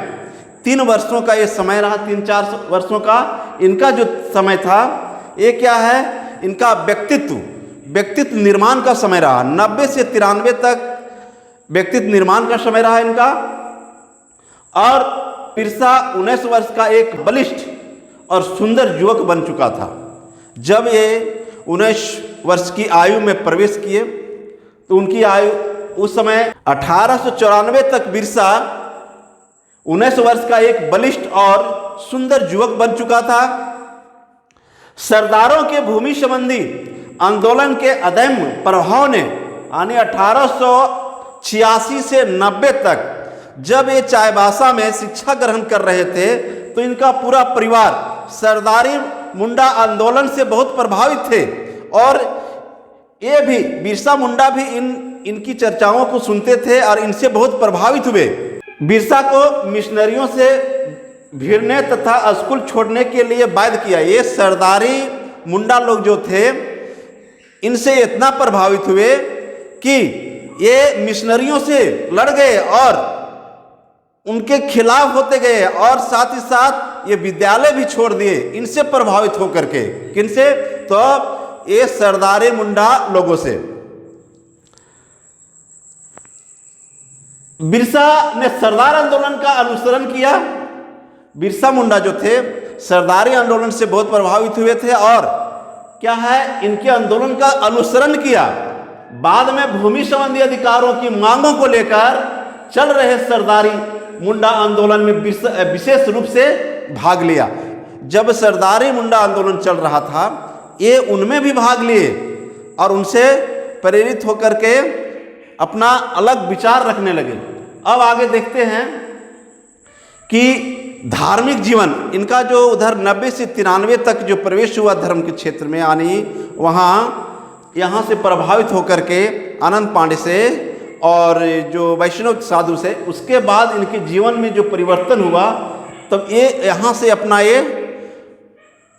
3 वर्षों का ये समय रहा, 3-4 वर्षों का इनका जो समय था, ये क्या है, इनका व्यक्तित्व निर्माण का समय रहा। 90 से 93 तक व्यक्तित्व निर्माण का समय रहा इनका। और बिरसा 19 वर्ष का एक बलिष्ठ और सुंदर युवक बन चुका था। जब ये 19 वर्ष की आयु में प्रवेश किए तो उनकी आयु उस समय 1894 तक बिरसा 19 वर्ष का एक बलिष्ठ और सुंदर युवक बन चुका था। सरदारों के भूमि संबंधी आंदोलन के अदम्य प्रभाव ने यानी 1886 से 90 तक जब ये चाईबासा में शिक्षा ग्रहण कर रहे थे तो इनका पूरा परिवार सरदारी मुंडा आंदोलन से बहुत प्रभावित थे और ये भी बिरसा मुंडा भी इनकी चर्चाओं को सुनते थे और इनसे बहुत प्रभावित हुए। बिरसा को मिशनरियों से भिड़ने तथा स्कूल छोड़ने के लिए बाध्य किया। ये सरदारी मुंडा लोग जो थे इनसे इतना प्रभावित हुए कि ये मिशनरियों से लड़ गए और उनके खिलाफ होते गए, और साथ ही साथ ये विद्यालय भी छोड़ दिए इनसे प्रभावित होकर के। किनसे? तो ये सरदारी मुंडा लोगों से। बिरसा ने सरदार आंदोलन का अनुसरण किया। बिरसा मुंडा जो थे सरदारी आंदोलन से बहुत प्रभावित हुए थे और क्या है, इनके आंदोलन का अनुसरण किया। बाद में भूमि संबंधी अधिकारों की मांगों को लेकर चल रहे सरदारी मुंडा आंदोलन में विशेष रूप से भाग लिया। जब सरदारी मुंडा आंदोलन चल रहा था, ये उनमें भी भाग लिए और उनसे प्रेरित होकर के अपना अलग विचार रखने लगे। अब आगे देखते हैं कि धार्मिक जीवन इनका जो उधर 90 से 93 तक जो प्रवेश हुआ धर्म के क्षेत्र में, यानी यहाँ से प्रभावित होकर के आनंद पांडे से और जो वैष्णव साधु से, उसके बाद इनके जीवन में जो परिवर्तन हुआ, तब ये यहाँ से अपना ये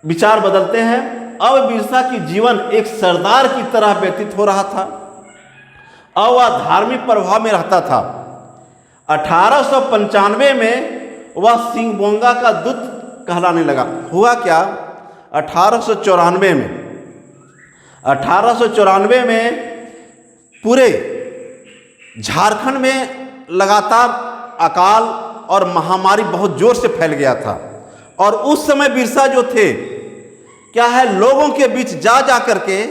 विचार बदलते हैं। अब बिरसा की जीवन एक सरदार की तरह व्यतीत हो रहा था। अब वह धार्मिक प्रभाव में रहता था। 1895 में वह सिंहबोंगा का दूत कहलाने लगा। हुआ क्या? 1894 में पूरे झारखंड में लगातार अकाल और महामारी बहुत जोर से फैल गया था, और उस समय बिरसा जो थे क्या है, लोगों के बीच जा करके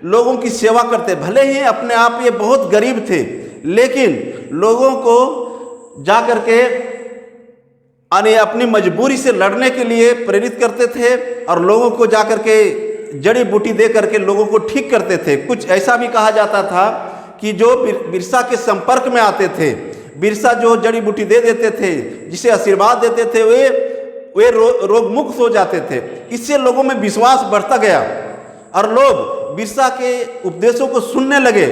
लोगों की सेवा करते। भले ही अपने आप ये बहुत गरीब थे, लेकिन लोगों को जा करके अपनी मजबूरी से लड़ने के लिए प्रेरित करते थे और लोगों को जा करके जड़ी बूटी दे करके लोगों को ठीक करते थे। कुछ ऐसा भी कहा जाता था कि जो बिरसा के संपर्क में आते थे, बिरसा जो जड़ी बूटी दे देते थे, जिसे आशीर्वाद देते थे, वे रोग मुक्त हो जाते थे। इससे लोगों में विश्वास बढ़ता गया और लोग बिरसा के उपदेशों को सुनने लगे।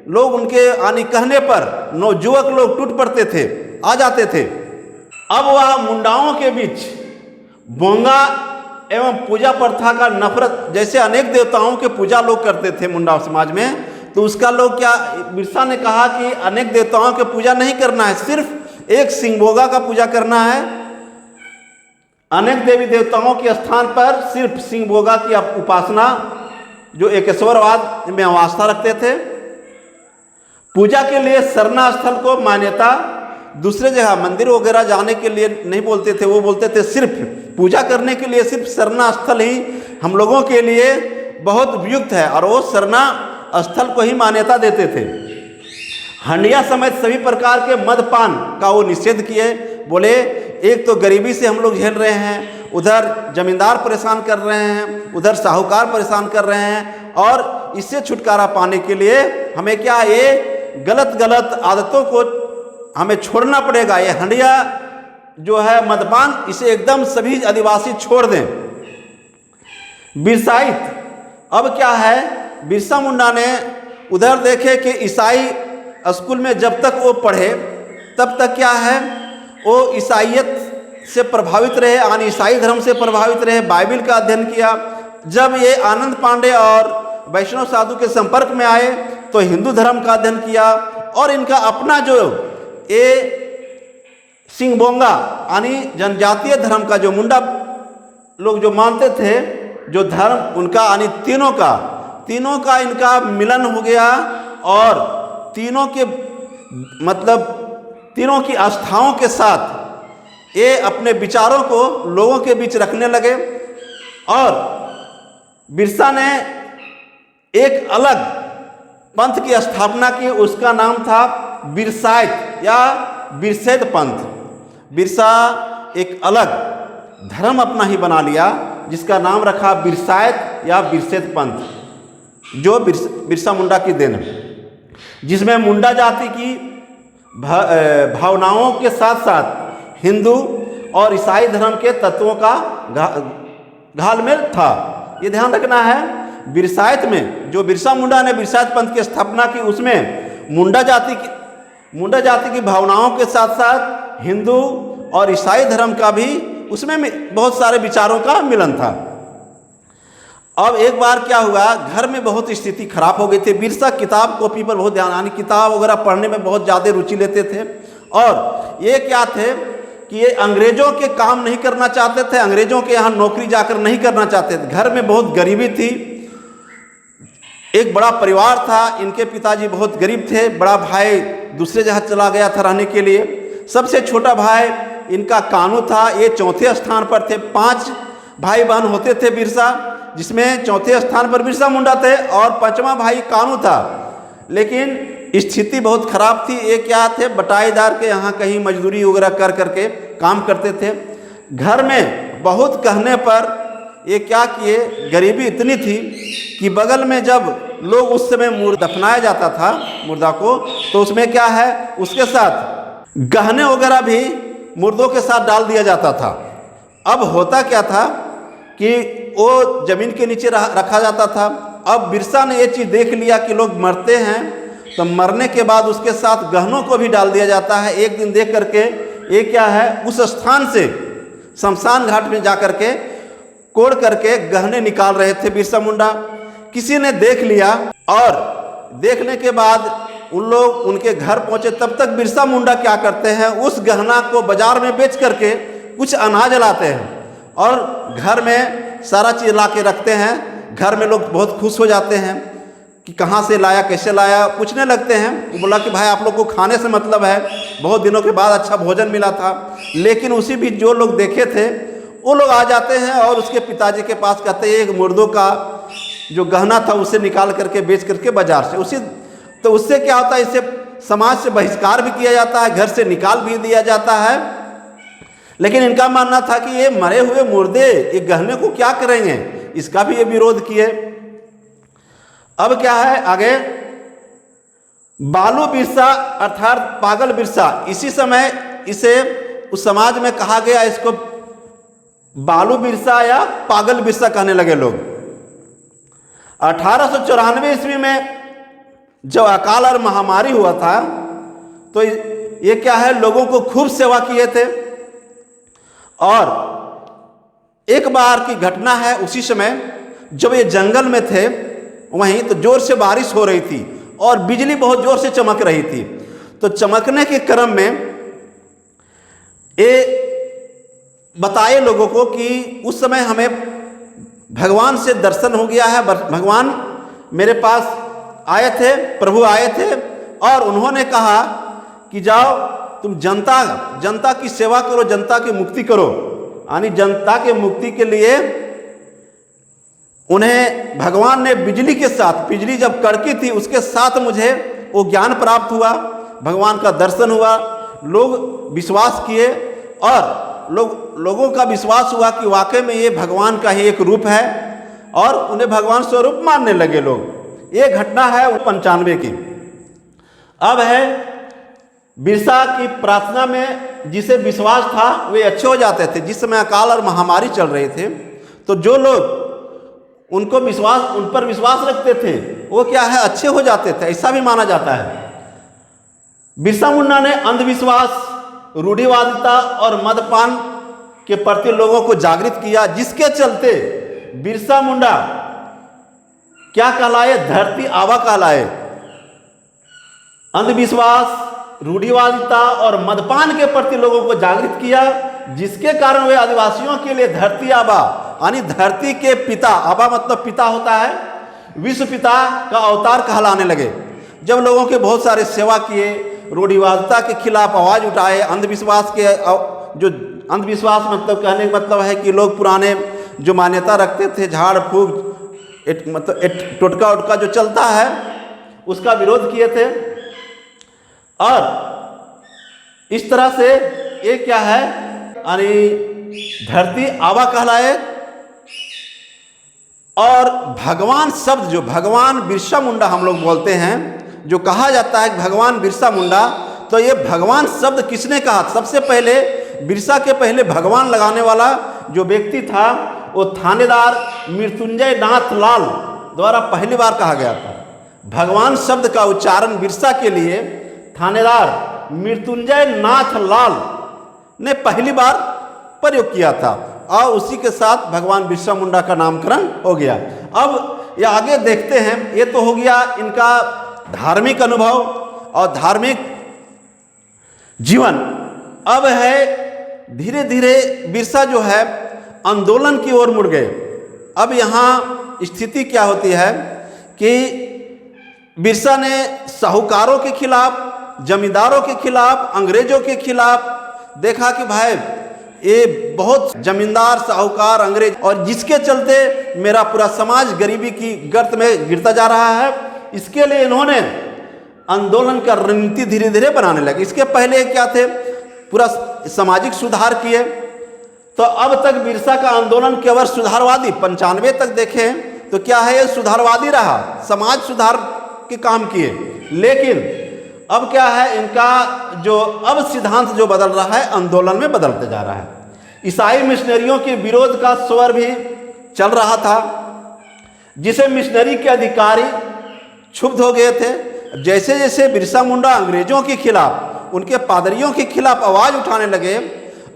लोग उनके कहने पर नौजुवक लोग टूट पड़ते थे, आ जाते थे। अब वह मुंडाओं के बीच बोंगा एवं पूजा प्रथा का नफरत, जैसे अनेक देवताओं के पूजा लोग करते थे मुंडा समाज में, तो उसका लोग क्या, बिरसा ने कहा कि अनेक देवताओं की पूजा नहीं करना है, सिर्फ एक सिंहबोगा का पूजा करना है। अनेक देवी देवताओं के स्थान पर सिर्फ सिंहबोगा की उपासना, जो एकेश्वरवाद में आस्था रखते थे। पूजा के लिए सरना स्थल को मान्यता, दूसरे जगह मंदिर वगैरह जाने के लिए नहीं बोलते थे, वो बोलते थे सिर्फ पूजा करने के लिए सिर्फ सरना स्थल ही हम लोगों के लिए बहुत उपयुक्त है, और वो सरना स्थल को ही मान्यता देते थे। हंडिया समेत सभी प्रकार के मदपान का वो निषेध किए। बोले एक तो गरीबी से हम लोग झेल रहे हैं, उधर जमींदार परेशान कर रहे हैं, उधर साहूकार परेशान कर रहे हैं, और इससे छुटकारा पाने के लिए हमें क्या, ये गलत आदतों को हमें छोड़ना पड़ेगा। ये हंडिया जो है मदपान, इसे एकदम सभी आदिवासी छोड़ दें। बिरसाइत अब क्या है, बिरसा मुंडा ने उधर देखे कि ईसाई स्कूल में जब तक वो पढ़े तब तक क्या है, वो ईसाइयत से प्रभावित रहे, यानी ईसाई धर्म से प्रभावित रहे, बाइबिल का अध्ययन किया। जब ये आनंद पांडे और वैष्णव साधु के संपर्क में आए तो हिंदू धर्म का अध्ययन किया, और इनका अपना जो ये सिंहबोंगा यानी जनजातीय धर्म का जो मुंडा लोग जो मानते थे, जो धर्म उनका यानी तीनों का इनका मिलन हो गया, और तीनों की आस्थाओं के साथ ये अपने विचारों को लोगों के बीच रखने लगे। और बिरसा ने एक अलग पंथ की स्थापना की, उसका नाम था बिरसाइत या बिरसैत पंथ। बिरसा एक अलग धर्म अपना ही बना लिया, जिसका नाम रखा बिरसाइत या बिरसैत पंथ, जो बिरसा मुंडा की देन है, जिसमें मुंडा जाति की भावनाओं के साथ साथ हिंदू और ईसाई धर्म के तत्वों का घालमेल था। ये ध्यान रखना है। बिरसाइत में जो बिरसा मुंडा ने बिरसाइत पंथ की स्थापना की, उसमें मुंडा जाति की भावनाओं के साथ साथ हिंदू और ईसाई धर्म का भी उसमें बहुत सारे विचारों का मिलन था। अब एक बार क्या हुआ, घर में बहुत स्थिति खराब हो गई थी। बिरसा किताब कॉपी पर बहुत ध्यान, यानी किताब वगैरह पढ़ने में बहुत ज़्यादा रुचि लेते थे। और ये क्या थे कि ये अंग्रेज़ों के काम नहीं करना चाहते थे, अंग्रेज़ों के यहाँ नौकरी जाकर नहीं करना चाहते थे। घर में बहुत गरीबी थी, एक बड़ा परिवार था, इनके पिताजी बहुत गरीब थे, बड़ा भाई दूसरे जगह चला गया था रहने के लिए। सबसे छोटा भाई इनका कानू था, ये चौथे स्थान पर थे। 5 भाई बहन होते थे बिरसा, जिसमें चौथे स्थान पर बिरसा मुंडा थे और 5वां भाई कानू था। लेकिन स्थिति बहुत खराब थी। ये क्या थे, बटाईदार के यहाँ कहीं मजदूरी वगैरह कर करके काम करते थे। घर में बहुत कहने पर ये क्या किए, गरीबी इतनी थी कि बगल में जब लोग उस समय दफनाया जाता था मुर्दा को, तो उसमें क्या है, उसके साथ गहने वगैरह भी मुर्दों के साथ डाल दिया जाता था। अब होता क्या था कि वो ज़मीन के नीचे रखा जाता था। अब बिरसा ने ये चीज़ देख लिया कि लोग मरते हैं, तो मरने के बाद उसके साथ गहनों को भी डाल दिया जाता है। एक दिन देख करके ये क्या है, उस स्थान से शमशान घाट में जा करके कोड़ करके गहने निकाल रहे थे बिरसा मुंडा। किसी ने देख लिया और देखने के बाद उन लोग उनके घर पहुंचे। तब तक बिरसा मुंडा क्या करते हैं, उस गहना को बाजार में बेच करके कुछ अनाज लाते हैं और घर में सारा चीज़ ला के रखते हैं। घर में लोग बहुत खुश हो जाते हैं कि कहाँ से लाया, कैसे लाया, पूछने लगते हैं। वो बोला कि भाई आप लोग को खाने से मतलब है, बहुत दिनों के बाद अच्छा भोजन मिला था। लेकिन उसी बीच जो लोग देखे थे वो लोग आ जाते हैं और उसके पिताजी के पास कहते हैं, एक मुर्दों का जो गहना था उसे निकाल करके बेच करके बाजार से तो उससे क्या होता है, इससे समाज से बहिष्कार भी किया जाता है, घर से निकाल भी दिया जाता है। लेकिन इनका मानना था कि ये मरे हुए मुर्दे ये गहने को क्या करेंगे, इसका भी ये विरोध किए। अब क्या है आगे, बालू बिरसा अर्थात पागल बिरसा, इसी समय इसे उस समाज में कहा गया, इसको बालू बिरसा या पागल बिरसा कहने लगे लोग। 1894 ईस्वी में जब अकाल और महामारी हुआ था, तो ये क्या है, लोगों को खूब सेवा किए थे। और एक बार की घटना है, उसी समय जब ये जंगल में थे वहीं, तो जोर से बारिश हो रही थी और बिजली बहुत जोर से चमक रही थी। तो चमकने के क्रम में ये बताए लोगों को कि उस समय हमें भगवान से दर्शन हो गया है, भगवान मेरे पास आए थे, प्रभु आए थे और उन्होंने कहा कि जाओ तुम जनता की सेवा करो, जनता की मुक्ति करो। यानी जनता के मुक्ति के लिए उन्हें भगवान ने बिजली के साथ, बिजली जब कड़की थी उसके साथ मुझे वो ज्ञान प्राप्त हुआ, भगवान का दर्शन हुआ। लोग विश्वास किए और लोगों का विश्वास हुआ कि वाकई में ये भगवान का ही एक रूप है और उन्हें भगवान स्वरूप मानने लगे लोग। ये घटना है 95 की। अब है बिरसा की प्रार्थना में जिसे विश्वास था वे अच्छे हो जाते थे। जिस समय अकाल और महामारी चल रहे थे, तो जो लोग उन पर विश्वास रखते थे वो क्या है, अच्छे हो जाते थे, ऐसा भी माना जाता है। बिरसा मुंडा ने अंधविश्वास, रूढ़िवादिता और मदपान के प्रति लोगों को जागृत किया, जिसके चलते बिरसा मुंडा क्या कहलाए, धरती आबा कहलाए। अंधविश्वास, रूढ़िवादिता और मदपान के प्रति लोगों को जागृत किया, जिसके कारण वे आदिवासियों के लिए धरती आबा यानी धरती के पिता, आबा मतलब पिता होता है, विश्व पिता का अवतार कहलाने लगे। जब लोगों के बहुत सारे सेवा किए, रूढ़िवादिता के खिलाफ आवाज उठाए, अंधविश्वास के जो अंधविश्वास मतलब कहने का मतलब है कि लोग पुराने जो मान्यता रखते थे, झाड़ फूक मतलब टोटका उटका जो चलता है उसका विरोध किए थे। और इस तरह से ये क्या है, यानी धरती आबा कहलाए। और भगवान शब्द, जो भगवान बिरसा मुंडा हम लोग बोलते हैं, जो कहा जाता है भगवान बिरसा मुंडा, तो ये भगवान शब्द किसने कहा? सबसे पहले बिरसा के पहले भगवान लगाने वाला जो व्यक्ति था वो थानेदार मृत्युंजय नाथ लाल द्वारा पहली बार कहा गया था। भगवान शब्द का उच्चारण बिरसा के लिए थानेदार मृत्युंजय नाथ लाल ने पहली बार प्रयोग किया था और उसी के साथ भगवान बिरसा मुंडा का नामकरण हो गया। अब ये आगे देखते हैं, ये तो हो गया इनका धार्मिक अनुभव और धार्मिक जीवन। अब है धीरे धीरे बिरसा जो है आंदोलन की ओर मुड़ गए। अब यहाँ स्थिति क्या होती है कि बिरसा ने साहूकारों के खिलाफ, जमींदारों के खिलाफ, अंग्रेजों के खिलाफ देखा कि भाई ये बहुत जमींदार, साहूकार, अंग्रेज, और जिसके चलते मेरा पूरा समाज गरीबी की गर्त में गिरता जा रहा है। इसके लिए इन्होंने आंदोलन का रणनीति धीरे धीरे बनाने लगे। इसके पहले क्या थे, पूरा सामाजिक सुधार किए। तो अब तक बिरसा का आंदोलन केवल सुधारवादी 95 तक देखें तो क्या है, ये सुधारवादी रहा, समाज सुधार के काम किए। लेकिन अब क्या है, इनका जो अब सिद्धांत जो बदल रहा है, आंदोलन में बदलते जा रहा है। ईसाई मिशनरियों के विरोध का स्वर भी चल रहा था, जिसे मिशनरी के अधिकारी क्षुब्ध हो गए थे। जैसे जैसे बिरसा मुंडा अंग्रेजों के खिलाफ, उनके पादरियों के खिलाफ आवाज़ उठाने लगे,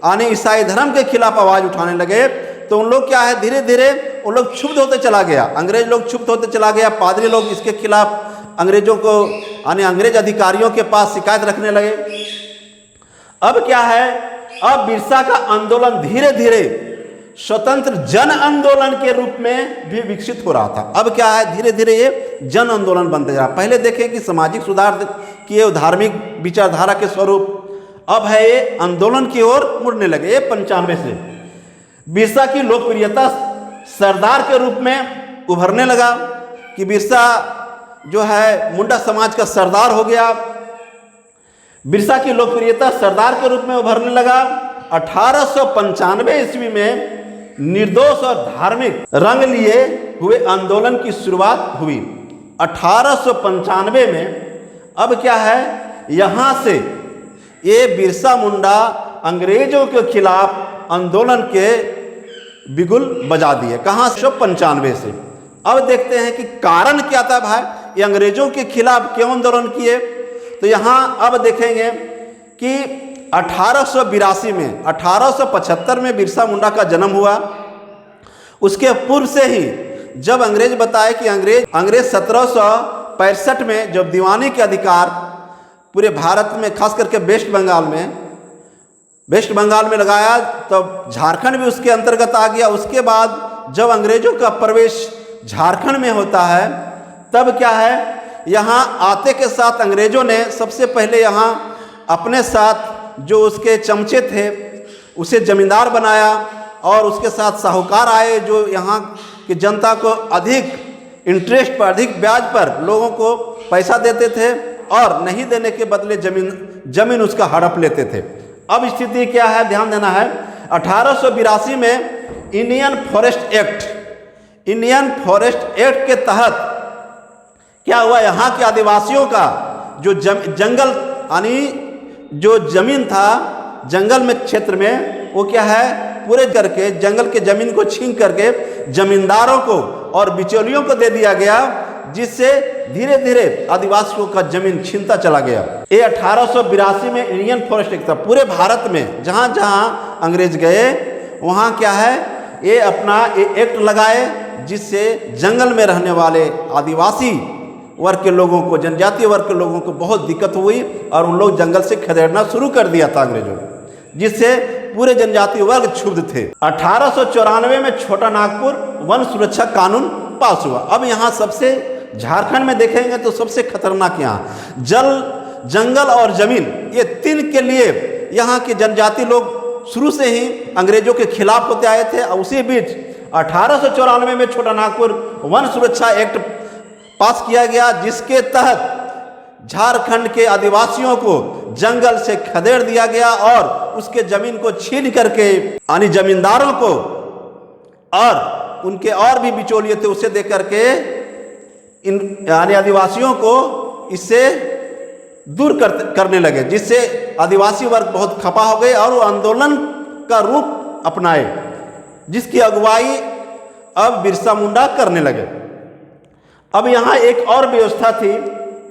आने ईसाई धर्म के खिलाफ आवाज़ उठाने लगे, तो उन लोग क्या है, धीरे धीरे उन लोग क्षुब्ध होते चला गया। अंग्रेज लोग क्षुब्ध होते चला गया, पादरी लोग इसके खिलाफ अंग्रेजों को अंग्रेज अधिकारियों के पास शिकायत रखने लगे। अब क्या है, अब बिरसा का आंदोलन धीरे धीरे स्वतंत्र जन आंदोलन के रूप में भी विकसित हो रहा था। अब क्या है, धीरे धीरे ये जन आंदोलन बनते जा रहा। पहले देखें कि सामाजिक सुधार किए, धार्मिक विचारधारा के स्वरूप, अब है ये आंदोलन की ओर मुड़ने लगे। ये 95 से बिरसा की लोकप्रियता सरदार के रूप में उभरने लगा कि बिरसा जो है मुंडा समाज का सरदार हो गया। बिरसा की लोकप्रियता सरदार के रूप में उभरने लगा। 1895 ईस्वी में निर्दोष और धार्मिक रंग लिए हुए आंदोलन की शुरुआत हुई 1895 में। अब क्या है, यहाँ से ये बिरसा मुंडा अंग्रेजों के खिलाफ आंदोलन के बिगुल बजा दिए। कहाँ से? 95 से। अब देखते हैं कि कारण क्या था भाई, ये अंग्रेजों के खिलाफ क्यों आंदोलन किए। तो यहाँ अब देखेंगे कि 1882 में, 1875 में बिरसा मुंडा का जन्म हुआ। उसके पूर्व से ही जब अंग्रेज बताए कि अंग्रेज 1765 में जब दीवानी के अधिकार पूरे भारत में, खास करके वेस्ट बंगाल में लगाया, तब झारखंड भी उसके अंतर्गत आ गया। उसके बाद जब अंग्रेजों का प्रवेश झारखंड में होता है, तब क्या है, यहाँ आते के साथ अंग्रेजों ने सबसे पहले यहाँ अपने साथ जो उसके चमचे थे उसे जमींदार बनाया, और उसके साथ साहूकार आए जो यहाँ की जनता को अधिक इंटरेस्ट पर, अधिक ब्याज पर लोगों को पैसा देते थे, और नहीं देने के बदले जमीन उसका हड़प लेते थे। अब स्थिति क्या है, ध्यान देना है। 1882 में इंडियन फॉरेस्ट एक्ट के तहत क्या हुआ, यहाँ के आदिवासियों का जो जंगल यानी जो जमीन था, जंगल में क्षेत्र में, वो क्या है, पूरे करके जंगल के जमीन को छीन करके जमींदारों को और बिचौलियों को दे दिया गया, जिससे धीरे धीरे आदिवासियों का जमीन छीनता चला गया। ये 1882 में इंडियन फॉरेस्ट एक्ट था। पूरे भारत में जहाँ जहाँ अंग्रेज गए वहाँ क्या है, ये अपना एक्ट लगाए, जिससे जंगल में रहने वाले आदिवासी वर्ग के लोगों को, जनजातीय वर्ग के लोगों को बहुत दिक्कत हुई, और उन लोग जंगल से खदेड़ना शुरू कर दिया था अंग्रेजों ने, जिससे पूरे जनजातीय वर्ग क्षुब्ध थे। 1894 में छोटा नागपुर वन सुरक्षा कानून पास हुआ। अब यहाँ सबसे, झारखंड में देखेंगे तो सबसे खतरनाक यहाँ जल, जंगल और जमीन, ये तीन के लिए यहाँ के जनजाति लोग शुरू से ही अंग्रेजों के खिलाफ होते आए थे। और उसी बीच 1894 में छोटा नागपुर वन सुरक्षा एक्ट पास किया गया, जिसके तहत झारखंड के आदिवासियों को जंगल से खदेड़ दिया गया, और उसके जमीन को छीन करके यानी जमींदारों को और उनके और भी बिचौलिए थे उसे दे करके इन यानी आदिवासियों को इससे दूर करने लगे, जिससे आदिवासी वर्ग बहुत खपा हो गए और वो आंदोलन का रूप अपनाए, जिसकी अगुवाई अब बिरसा मुंडा करने लगे। अब यहाँ एक और व्यवस्था थी,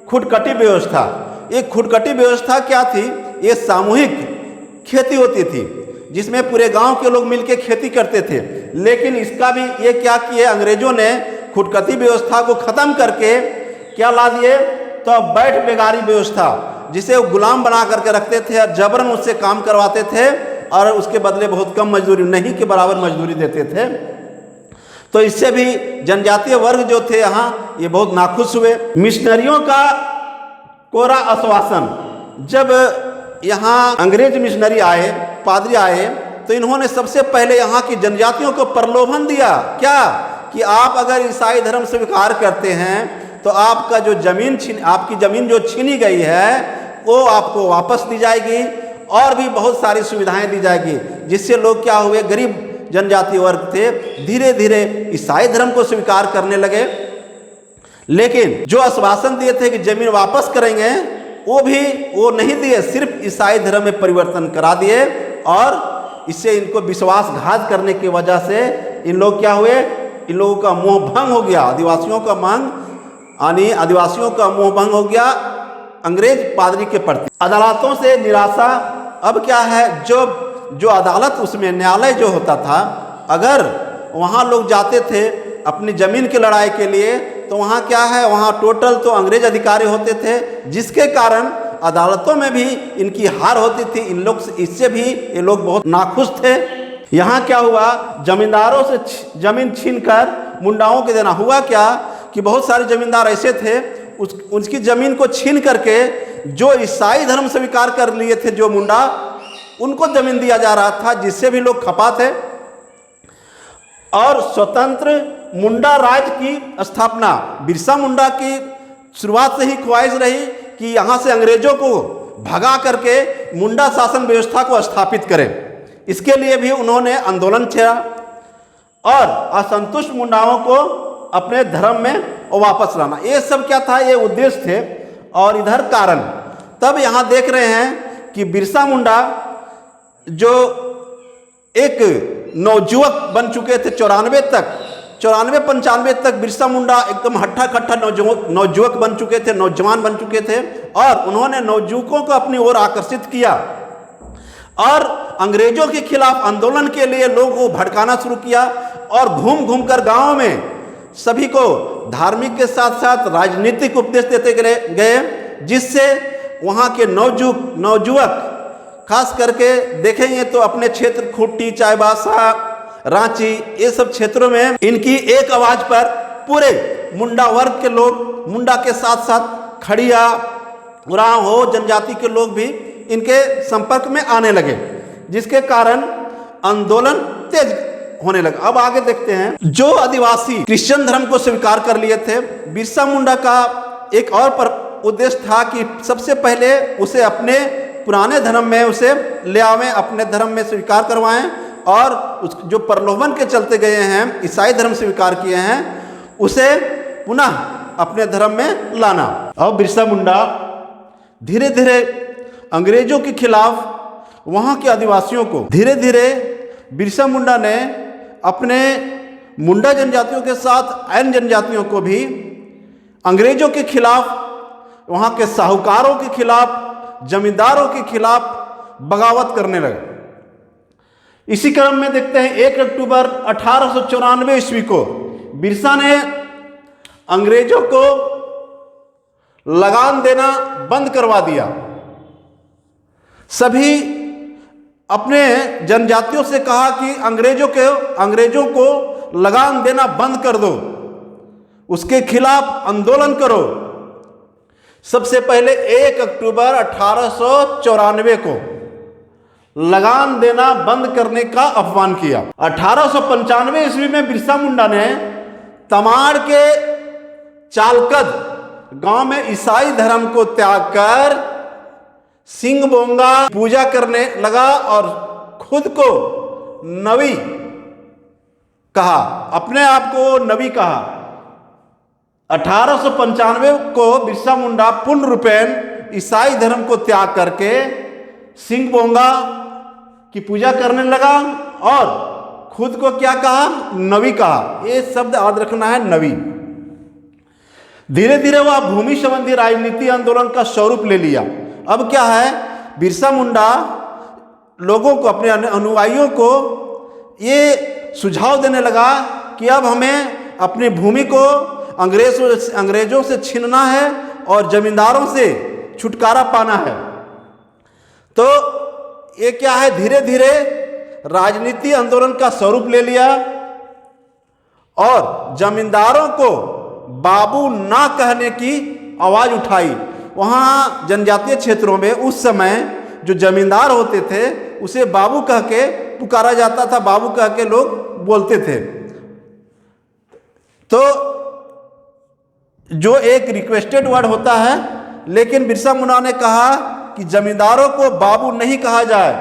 खुदकटी व्यवस्था। ये खुदकटी व्यवस्था क्या थी, ये सामूहिक खेती होती थी, जिसमें पूरे गांव के लोग मिलकर खेती करते थे। लेकिन इसका भी ये क्या किए, अंग्रेजों ने खुटकती व्यवस्था को ख़त्म करके क्या ला दिए, तो अब बैठ बेगारी व्यवस्था, जिसे वो गुलाम बना करके रखते थे और जबरन उससे काम करवाते थे और उसके बदले बहुत कम मजदूरी, नहीं के बराबर मजदूरी देते थे। तो इससे भी जनजातीय वर्ग जो थे यहाँ ये बहुत नाखुश हुए। मिशनरियों का कोरा आश्वासन, जब यहाँ अंग्रेज मिशनरी आए, पादरी आए, तो इन्होंने सबसे पहले यहाँ की जनजातियों को प्रलोभन दिया, क्या कि आप अगर ईसाई धर्म स्वीकार करते हैं तो आपका जो आपकी ज़मीन जो छीनी गई है वो आपको वापस दी जाएगी और भी बहुत सारी सुविधाएं दी जाएगी। जिससे लोग क्या हुए, गरीब जनजातीय वर्ग थे, धीरे धीरे ईसाई धर्म को स्वीकार करने लगे। लेकिन जो आश्वासन दिए थे कि ज़मीन वापस करेंगे, वो नहीं दिए, सिर्फ ईसाई धर्म में परिवर्तन करा दिए और इससे इनको विश्वासघात करने की वजह से इन लोग क्या हुए, इन लोगों का मोह भंग हो गया, आदिवासियों का मोह भंग हो गया अंग्रेज पादरी के प्रति। अदालतों से निराशा। अब क्या है, जो अदालत उसमें न्यायालय जो होता था, अगर वहाँ लोग जाते थे अपनी ज़मीन की लड़ाई के लिए, तो वहाँ क्या है, वहाँ टोटल तो अंग्रेज अधिकारी होते थे, जिसके कारण अदालतों में भी इनकी हार होती थी। इन लोग इससे भी ये लोग बहुत नाखुश थे। यहाँ क्या हुआ, जमींदारों से ज़मीन छीनकर मुंडाओं के देना। हुआ क्या कि बहुत सारे जमींदार ऐसे थे, उसकी ज़मीन को छीन करके जो ईसाई धर्म स्वीकार कर लिए थे जो मुंडा, उनको ज़मीन दिया जा रहा था, जिससे भी लोग खपा थे। और स्वतंत्र मुंडा राज की स्थापना, बिरसा मुंडा की शुरुआत से ही ख्वाहिश रही कि यहाँ से अंग्रेजों को भगा करके मुंडा शासन व्यवस्था को स्थापित करें। इसके लिए भी उन्होंने आंदोलन छेड़ा और असंतुष्ट मुंडाओं को अपने धर्म में वापस लाना। ये सब क्या था, ये उद्देश्य थे। और इधर कारण, तब यहाँ देख रहे हैं कि बिरसा मुंडा जो एक नवजुवक बन चुके थे, 94-95 तक बिरसा मुंडा एकदम हट्ठा कट्ठा नवजुवक बन चुके थे, नौजवान बन चुके थे। और उन्होंने नवजुवकों को अपनी ओर आकर्षित किया और अंग्रेजों के खिलाफ आंदोलन के लिए लोगों को भड़काना शुरू किया। और घूम घूम कर गाँव में सभी को धार्मिक के साथ साथ राजनीतिक उपदेश देते गए, जिससे वहाँ के नवजुवक खास करके देखेंगे तो अपने क्षेत्र खूंटी, चाईबासा, रांची, ये सब क्षेत्रों में इनकी एक आवाज़ पर पूरे मुंडा वर्ग के लोग, मुंडा के साथ साथ खड़िया, उरांव हो जनजाति के लोग भी इनके संपर्क में आने लगे, जिसके कारण आंदोलन तेज होने लगा। अब आगे देखते हैं, जो आदिवासी क्रिश्चियन धर्म को स्वीकार कर लिए थे, बिरसा मुंडा का एक और उद्देश्य था कि सबसे पहले उसे अपने पुराने धर्म में उसे ले आवें, अपने धर्म में स्वीकार करवाएं और जो प्रलोभन के चलते गए हैं, ईसाई धर्म स्वीकार किए हैं, उसे पुनः अपने धर्म में लाना। और बिरसा मुंडा धीरे धीरे अंग्रेजों के खिलाफ वहाँ के आदिवासियों को, धीरे धीरे बिरसा मुंडा ने अपने मुंडा जनजातियों के साथ अन्य जनजातियों को भी अंग्रेजों के खिलाफ, वहाँ के साहूकारों के खिलाफ, जमींदारों के खिलाफ बगावत करने लगे। इसी क्रम में देखते हैं 1 अक्टूबर 1894 ईस्वी को बिरसा ने अंग्रेजों को लगान देना बंद करवा दिया। सभी अपने जनजातियों से कहा कि अंग्रेजों को लगान देना बंद कर दो, उसके खिलाफ आंदोलन करो। सबसे पहले 1 अक्टूबर 1894 को लगान देना बंद करने का आह्वान किया। 1895 ईस्वी में बिरसा मुंडा ने तमाड़ के चालकद गांव में ईसाई धर्म को त्याग कर सिंह बोंगा पूजा करने लगा और खुद को नबी कहा, अपने आप को नबी कहा। 1895 को बिरसा मुंडा पूर्ण रूपेण ईसाई धर्म को त्याग करके सिंह बोंगा की पूजा करने लगा और खुद को क्या कहा, नबी कहा। ये शब्द याद रखना है, नबी। धीरे धीरे वह भूमि संबंधी राजनीति आंदोलन का स्वरूप ले लिया। अब क्या है, बिरसा मुंडा लोगों को, अपने अनुयायियों को ये सुझाव देने लगा कि अब हमें अपनी भूमि को अंग्रेजों से छीनना है और जमींदारों से छुटकारा पाना है। तो ये क्या है, धीरे धीरे राजनीति आंदोलन का स्वरूप ले लिया और जमींदारों को बाबू ना कहने की आवाज उठाई। वहाँ जनजातीय क्षेत्रों में उस समय जो जमींदार होते थे उसे बाबू कह के पुकारा जाता था, बाबू कह के लोग बोलते थे। तो जो एक रिक्वेस्टेड वर्ड होता है, लेकिन बिरसा मुंडा ने कहा कि जमींदारों को बाबू नहीं कहा जाए,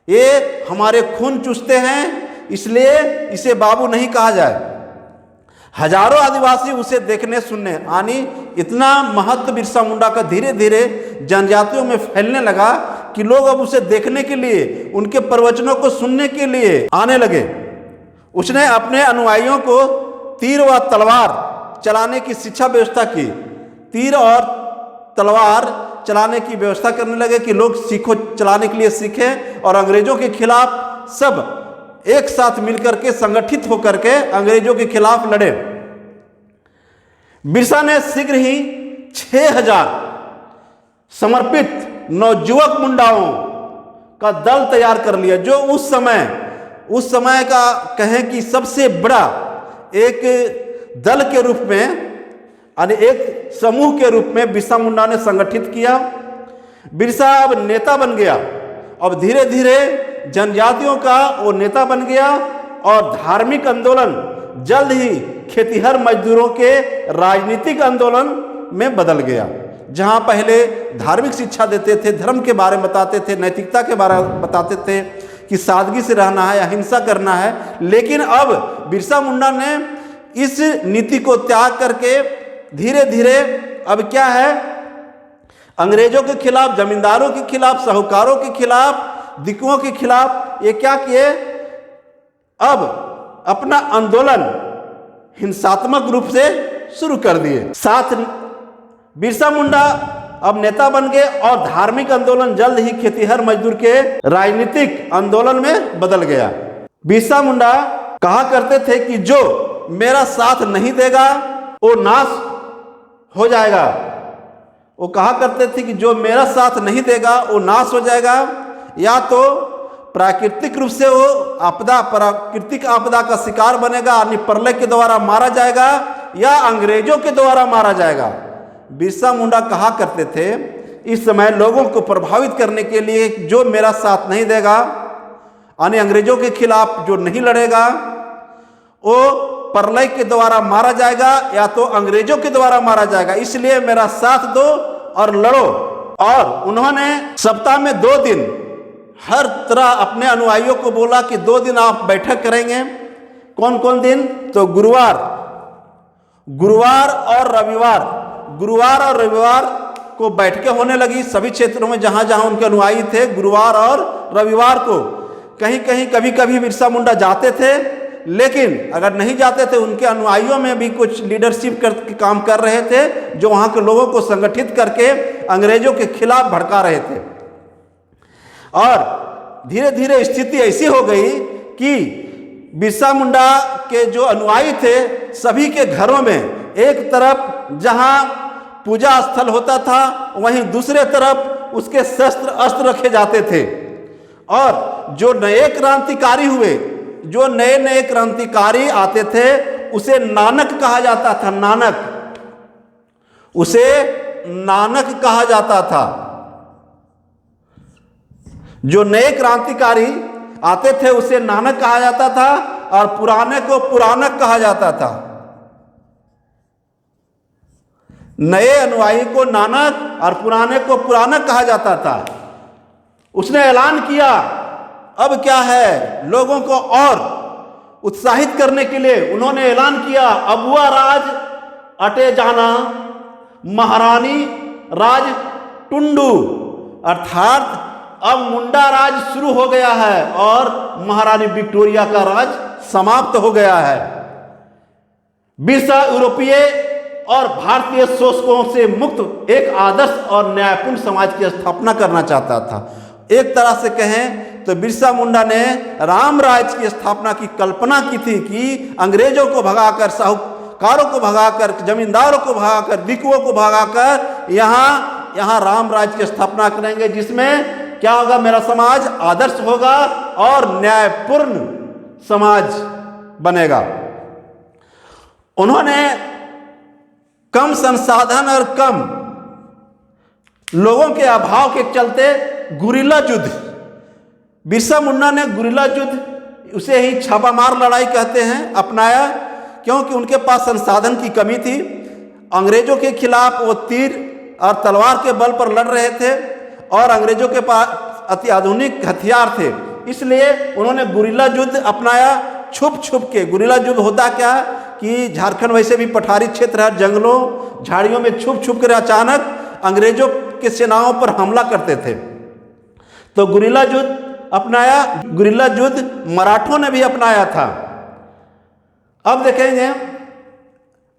ये हमारे खून चूसते हैं, इसलिए इसे बाबू नहीं कहा जाए। हजारों आदिवासी उसे देखने सुनने आनी। इतना महत्व बिरसा मुंडा का धीरे धीरे जनजातियों में फैलने लगा कि लोग अब उसे देखने के लिए, उनके प्रवचनों को सुनने के लिए आने लगे। उसने अपने अनुयायियों को तीर व तलवार चलाने की शिक्षा व्यवस्था की। तीर और तलवार चलाने की व्यवस्था करने लगे कि लोग सीखो, चलाने के लिए सीखें और अंग्रेजों के खिलाफ सब एक साथ मिलकर के संगठित होकर के अंग्रेजों के खिलाफ लड़े। बिरसा ने शीघ्र ही 6000 समर्पित नवजुवक मुंडाओं का दल तैयार कर लिया, जो उस समय का कहें कि सबसे बड़ा एक दल के रूप में, यानी एक समूह के रूप में बिरसा मुंडा ने संगठित किया। बिरसा अब नेता बन गया। अब धीरे धीरे जनजातियों का वो नेता बन गया और धार्मिक आंदोलन जल्द ही खेतिहर मजदूरों के राजनीतिक आंदोलन में बदल गया। जहां पहले धार्मिक शिक्षा देते थे, धर्म के बारे में बताते थे, नैतिकता के बारे में बताते थे कि सादगी से रहना है, अहिंसा करना है, लेकिन अब बिरसा मुंडा ने इस नीति को त्याग करके धीरे धीरे अब क्या है, अंग्रेजों के खिलाफ, जमींदारों के खिलाफ, साहूकारों के खिलाफ, दिकुओं के खिलाफ ये क्या किए, अब अपना आंदोलन हिंसात्मक रूप से शुरू कर दिए। साथ बिरसा मुंडा अब नेता बन गए और धार्मिक आंदोलन जल्द ही खेतिहर मजदूर के राजनीतिक आंदोलन में बदल गया। बिरसा मुंडा कहा करते थे कि जो मेरा साथ नहीं देगा वो नाश हो जाएगा। वो कहा करते थे कि जो मेरा साथ नहीं देगा वो नाश हो जाएगा, या तो प्राकृतिक रूप से वो प्राकृतिक आपदा का शिकार बनेगा, यानी प्रलय के द्वारा मारा जाएगा, या अंग्रेजों के द्वारा मारा जाएगा। बिरसा मुंडा कहा करते थे इस समय लोगों को प्रभावित करने के लिए, जो मेरा साथ नहीं देगा, यानी अंग्रेजों के खिलाफ जो नहीं लड़ेगा, वो प्रलय के द्वारा मारा जाएगा या तो अंग्रेजों के द्वारा मारा जाएगा, इसलिए मेरा साथ दो और लड़ो। और उन्होंने सप्ताह में 2 दिन हर तरह अपने अनुयायियों को बोला कि 2 दिन आप बैठक करेंगे। कौन कौन दिन? तो गुरुवार और रविवार को बैठकें होने लगी सभी क्षेत्रों में, जहां जहां उनके अनुयायी थे। गुरुवार और रविवार को कहीं कहीं कभी कभी बिरसा मुंडा जाते थे, लेकिन अगर नहीं जाते थे उनके अनुयायियों में भी कुछ लीडरशिप काम कर रहे थे, जो वहां के लोगों को संगठित करके अंग्रेजों के खिलाफ भड़का रहे थे। और धीरे धीरे स्थिति ऐसी हो गई कि बिरसा मुंडा के जो अनुयायी थे सभी के घरों में एक तरफ जहां पूजा स्थल होता था, वहीं दूसरे तरफ उसके शस्त्र अस्त्र रखे जाते थे। और जो नए क्रांतिकारी हुए, जो नए नए क्रांतिकारी आते थे, उसे नानक कहा जाता था। उसे नानक कहा जाता था। जो नए क्रांतिकारी आते थे उसे नानक कहा जाता था और पुराने को पुराणक कहा जाता था। नए अनुयायी को नानक और पुराने को पुराणक कहा जाता था। उसने ऐलान किया, अब क्या है, लोगों को और उत्साहित करने के लिए उन्होंने ऐलान किया, अबुआ राज अटे जाना, महारानी राज टुंडू, अर्थात अब मुंडा राज शुरू हो गया है और महारानी विक्टोरिया का राज समाप्त हो गया है। बिरसा यूरोपीय और भारतीय शोषकों से मुक्त एक आदर्श और न्यायपूर्ण समाज की स्थापना करना चाहता था। एक तरह से कहें तो बिरसा मुंडा ने राम राज्य की स्थापना की कल्पना की थी कि अंग्रेजों को भगाकर, साहूकारों को भगाकर, जमींदारों को भगाकर, भिक्षुओं को भगाकर यहाँ राम राज्य की स्थापना करेंगे, जिसमें क्या होगा, मेरा समाज आदर्श होगा और न्यायपूर्ण समाज बनेगा। उन्होंने कम संसाधन और कम लोगों के अभाव के चलते गुरिल्ला युद्ध, बिरसा मुंडा ने गुरिल्ला युद्ध, उसे ही छापामार लड़ाई कहते हैं, अपनाया, क्योंकि उनके पास संसाधन की कमी थी। अंग्रेजों के खिलाफ वो तीर और तलवार के बल पर लड़ रहे थे और अंग्रेजों के पास अति आधुनिक हथियार थे, इसलिए उन्होंने गुरिल्ला युद्ध अपनाया, छुप छुप के। गुरिल्ला युद्ध होता क्या कि झारखंड वैसे भी पठारी क्षेत्र है, जंगलों झाड़ियों में छुप छुप कर अचानक अंग्रेजों के सेनाओं पर हमला करते थे, तो गुरिल्ला युद्ध अपनाया। गुरिल्ला युद्ध मराठों ने भी अपनाया था। अब देखेंगे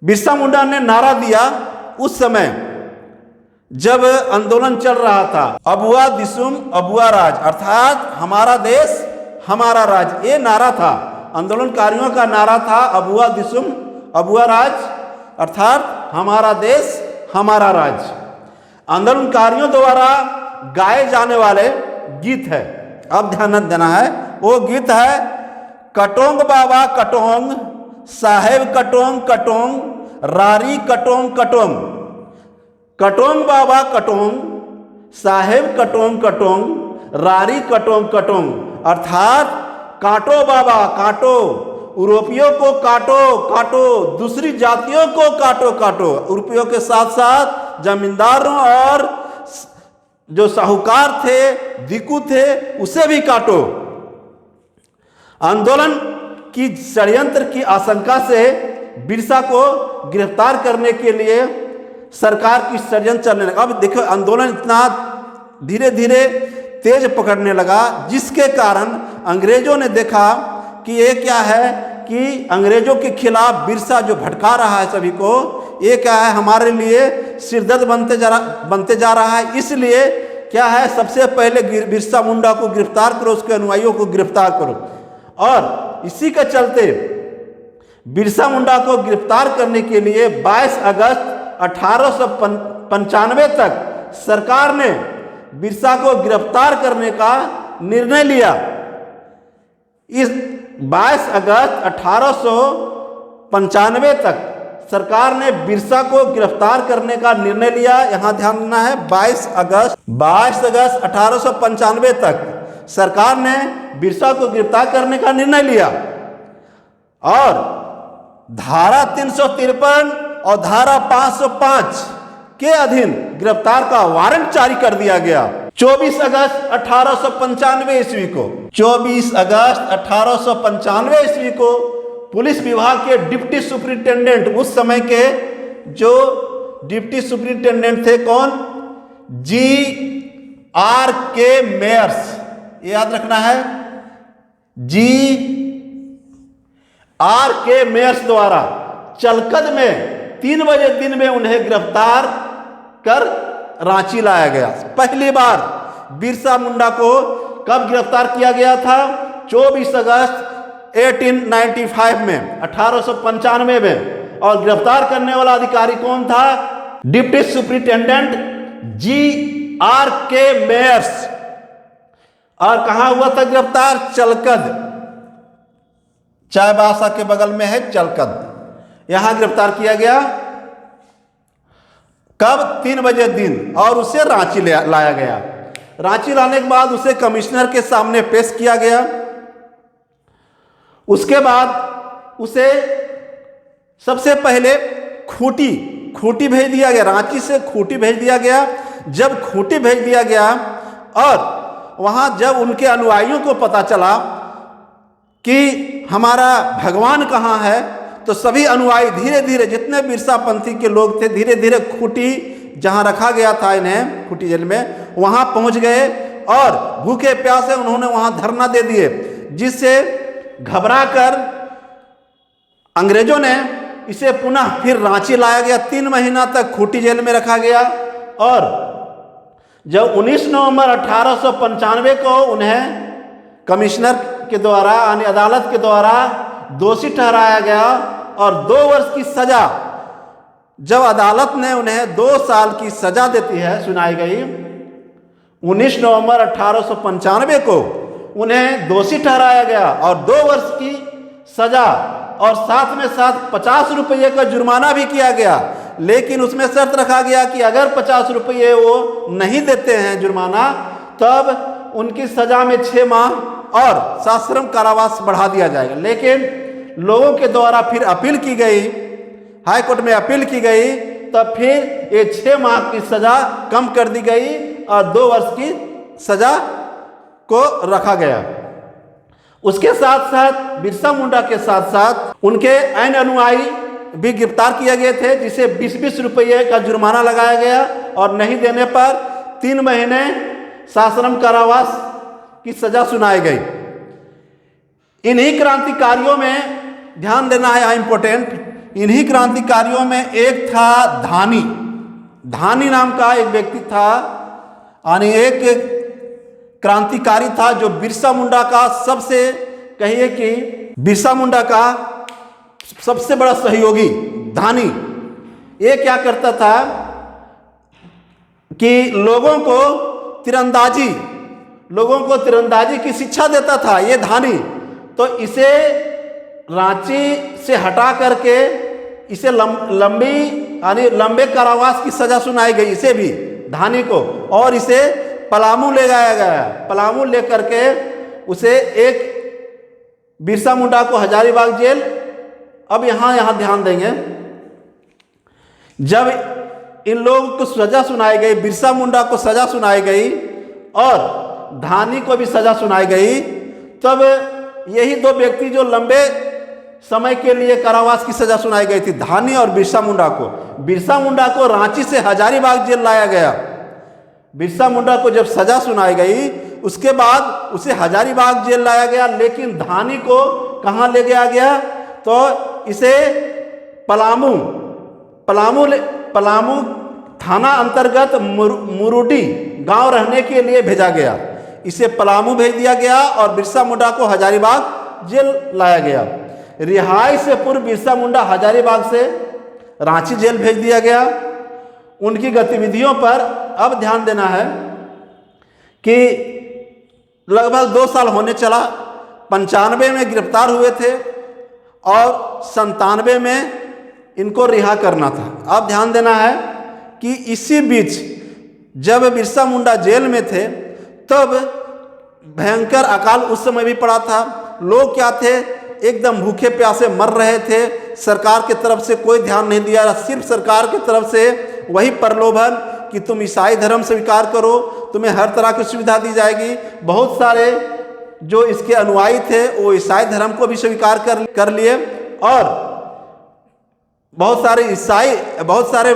बिरसा मुंडा ने नारा दिया उस समय जब आंदोलन चल रहा था, अबुआ दिसुम अबुआ राज, अर्थात हमारा देश हमारा राज, ये नारा था। आंदोलनकारियों का नारा था अबुआ दिसुम अबुआ राज, अर्थात हमारा देश हमारा राज। आंदोलनकारियों द्वारा गाए जाने वाले गीत है, अब ध्यान देना है, वो गीत है कटोंग बाबा कटोंग, साहेब कटोंग कटोंग, रारी कटोंग कटोंग। कटोंग बाबा कटोंग, साहेब कटोंग कटोंग, रारी कटोंग कटोंग, अर्थात काटो बाबा काटो, यूरोपियों को काटो काटो, दूसरी जातियों को काटो काटो, यूरोपियों के साथ साथ जमींदारों और जो साहूकार थे, भिक्षु थे, उसे भी काटो। आंदोलन की षड्यंत्र की आशंका से बिरसा को गिरफ्तार करने के लिए सरकार की षड्यंत्र चलने लगा। अब देखो आंदोलन इतना धीरे धीरे तेज पकड़ने लगा, जिसके कारण अंग्रेजों ने देखा कि ये क्या है कि अंग्रेजों के खिलाफ बिरसा जो भटका रहा है सभी को, ये क्या है, हमारे लिए सिरदर्द बनते जा रहा है। इसलिए क्या है, सबसे पहले बिरसा मुंडा को गिरफ्तार करो, उसके अनुयायियों को गिरफ्तार करो। और इसी के चलते बिरसा मुंडा को गिरफ्तार करने के लिए 22 अगस्त 1895 तक सरकार ने बिरसा को गिरफ्तार करने का निर्णय लिया। इस 22 अगस्त 1895 तक सरकार ने बिरसा को गिरफ्तार करने का निर्णय लिया। यहां ध्यान देना है, 22 अगस्त 1895 तक सरकार ने बिरसा को गिरफ्तार करने का निर्णय लिया और धारा 353 और धारा 505 के अधीन गिरफ्तार का वारंट जारी कर दिया गया। 24 अगस्त 1895 ईस्वी को 24 अगस्त 1895 ईस्वी को पुलिस विभाग के डिप्टी सुपरिटेंडेंट, उस समय के जो डिप्टी सुपरिटेंडेंट थे कौन, G.R.K. मेयर्स, ये याद रखना है, G.R.K. मेयर्स द्वारा चलकद में 3 बजे दिन में उन्हें गिरफ्तार कर रांची लाया गया। पहली बार बिरसा मुंडा को कब गिरफ्तार किया गया था, 24 अगस्त 1895 में, 1895 में। और गिरफ्तार करने वाला अधिकारी कौन था, डिप्टी सुपरिटेंडेंट G.R.K. मेयर्स। और कहां हुआ था गिरफ्तार, चलकद, चायबासा के बगल में है चलकद, यहां गिरफ्तार किया गया। कब, 3 बजे दिन, और उसे रांची लाया गया। रांची लाने के बाद उसे कमिश्नर के सामने पेश किया गया। उसके बाद उसे सबसे पहले खूंटी भेज दिया गया, रांची से खूंटी भेज दिया गया। जब खूंटी भेज दिया गया और वहां जब उनके अनुयायियों को पता चला कि हमारा भगवान कहाँ है, तो सभी अनुयायी धीरे धीरे, जितने बिरसा पंथी के लोग थे, धीरे धीरे खूंटी जहां रखा गया था इन्हें, खूंटी जेल में, वहां पहुंच गए और भूखे प्यासे उन्होंने वहां धरना दे दिए, जिससे घबराकर अंग्रेजों ने इसे पुनः फिर रांची लाया गया। 3 महीना तक खूंटी जेल में रखा गया और जब 19 नवंबर 1895 को उन्हें कमिश्नर के द्वारा यानी अदालत के द्वारा दोषी ठहराया गया और 2 वर्ष की सजा, जब अदालत ने उन्हें 2 साल की सजा देती है, सुनाई गई 19 नवंबर 1895 को उन्हें दोषी ठहराया गया और 2 वर्ष की सजा और साथ में साथ 50 रुपये का जुर्माना भी किया गया। लेकिन उसमें शर्त रखा गया कि अगर 50 रुपये वो नहीं देते हैं जुर्माना, तब उनकी सजा में 6 माह और सश्रम कारावास बढ़ा दिया जाएगा। लेकिन लोगों के द्वारा फिर अपील की गई, हाई कोर्ट में अपील की गई, तब फिर ये 6 माह की सजा कम कर दी गई और 2 वर्ष की सजा को रखा गया। उसके साथ साथ बिरसा मुंडा के साथ साथ उनके अन्य अनुयायी भी गिरफ्तार किए गए थे, जिसे 20-20 रुपये का जुर्माना लगाया गया और नहीं देने पर 3 महीने सश्रम कारावास की सजा सुनाई गई। इन्हीं क्रांतिकारियों में ध्यान देना है, यहाँ इंपॉर्टेंट, इन्हीं क्रांतिकारियों में एक था धानी। धानी नाम का एक व्यक्ति था, यानी एक क्रांतिकारी था जो बिरसा मुंडा का सबसे, कहिए कि बिरसा मुंडा का सबसे बड़ा सहयोगी धानी। ये क्या करता था कि लोगों को तीरंदाजी की शिक्षा देता था ये धानी। तो इसे रांची से हटा करके इसे लंबे कारावास की सजा सुनाई गई, इसे भी धानी को, और इसे पलामू ले जाया गया। पलामू ले करके उसे एक बिरसा मुंडा को हजारीबाग जेल। अब यहाँ ध्यान देंगे, जब इन लोगों को सजा सुनाई गई, बिरसा मुंडा को सजा सुनाई गई और धानी को भी सजा सुनाई गई, तब यही 2 व्यक्ति जो लंबे समय के लिए कारावास की सजा सुनाई गई थी, धानी और बिरसा मुंडा को रांची से हजारीबाग जेल लाया गया। बिरसा मुंडा को जब सजा सुनाई गई, उसके बाद उसे हजारीबाग जेल लाया गया। लेकिन धानी को कहाँ ले गया गया? तो इसे पलामू थाना अंतर्गत मुरुडी गांव रहने के लिए भेजा गया। इसे पलामू भेज दिया गया और बिरसा मुंडा को हजारीबाग जेल लाया गया। रिहाई से पूर्व बिरसा मुंडा हजारीबाग से रांची जेल भेज दिया गया। उनकी गतिविधियों पर अब ध्यान देना है कि लगभग 2 साल होने चला। 95 में गिरफ्तार हुए थे और 97 में इनको रिहा करना था। अब ध्यान देना है कि इसी बीच जब बिरसा मुंडा जेल में थे, तब भयंकर अकाल उस समय भी पड़ा था। लोग क्या थे, एकदम भूखे प्यासे मर रहे थे। सरकार की तरफ से कोई ध्यान नहीं दिया, सिर्फ सरकार की तरफ से वही प्रलोभन कि तुम ईसाई धर्म स्वीकार करो, तुम्हें हर तरह की सुविधा दी जाएगी। बहुत सारे जो इसके अनुयायी थे वो ईसाई धर्म को भी स्वीकार कर लिए और बहुत सारे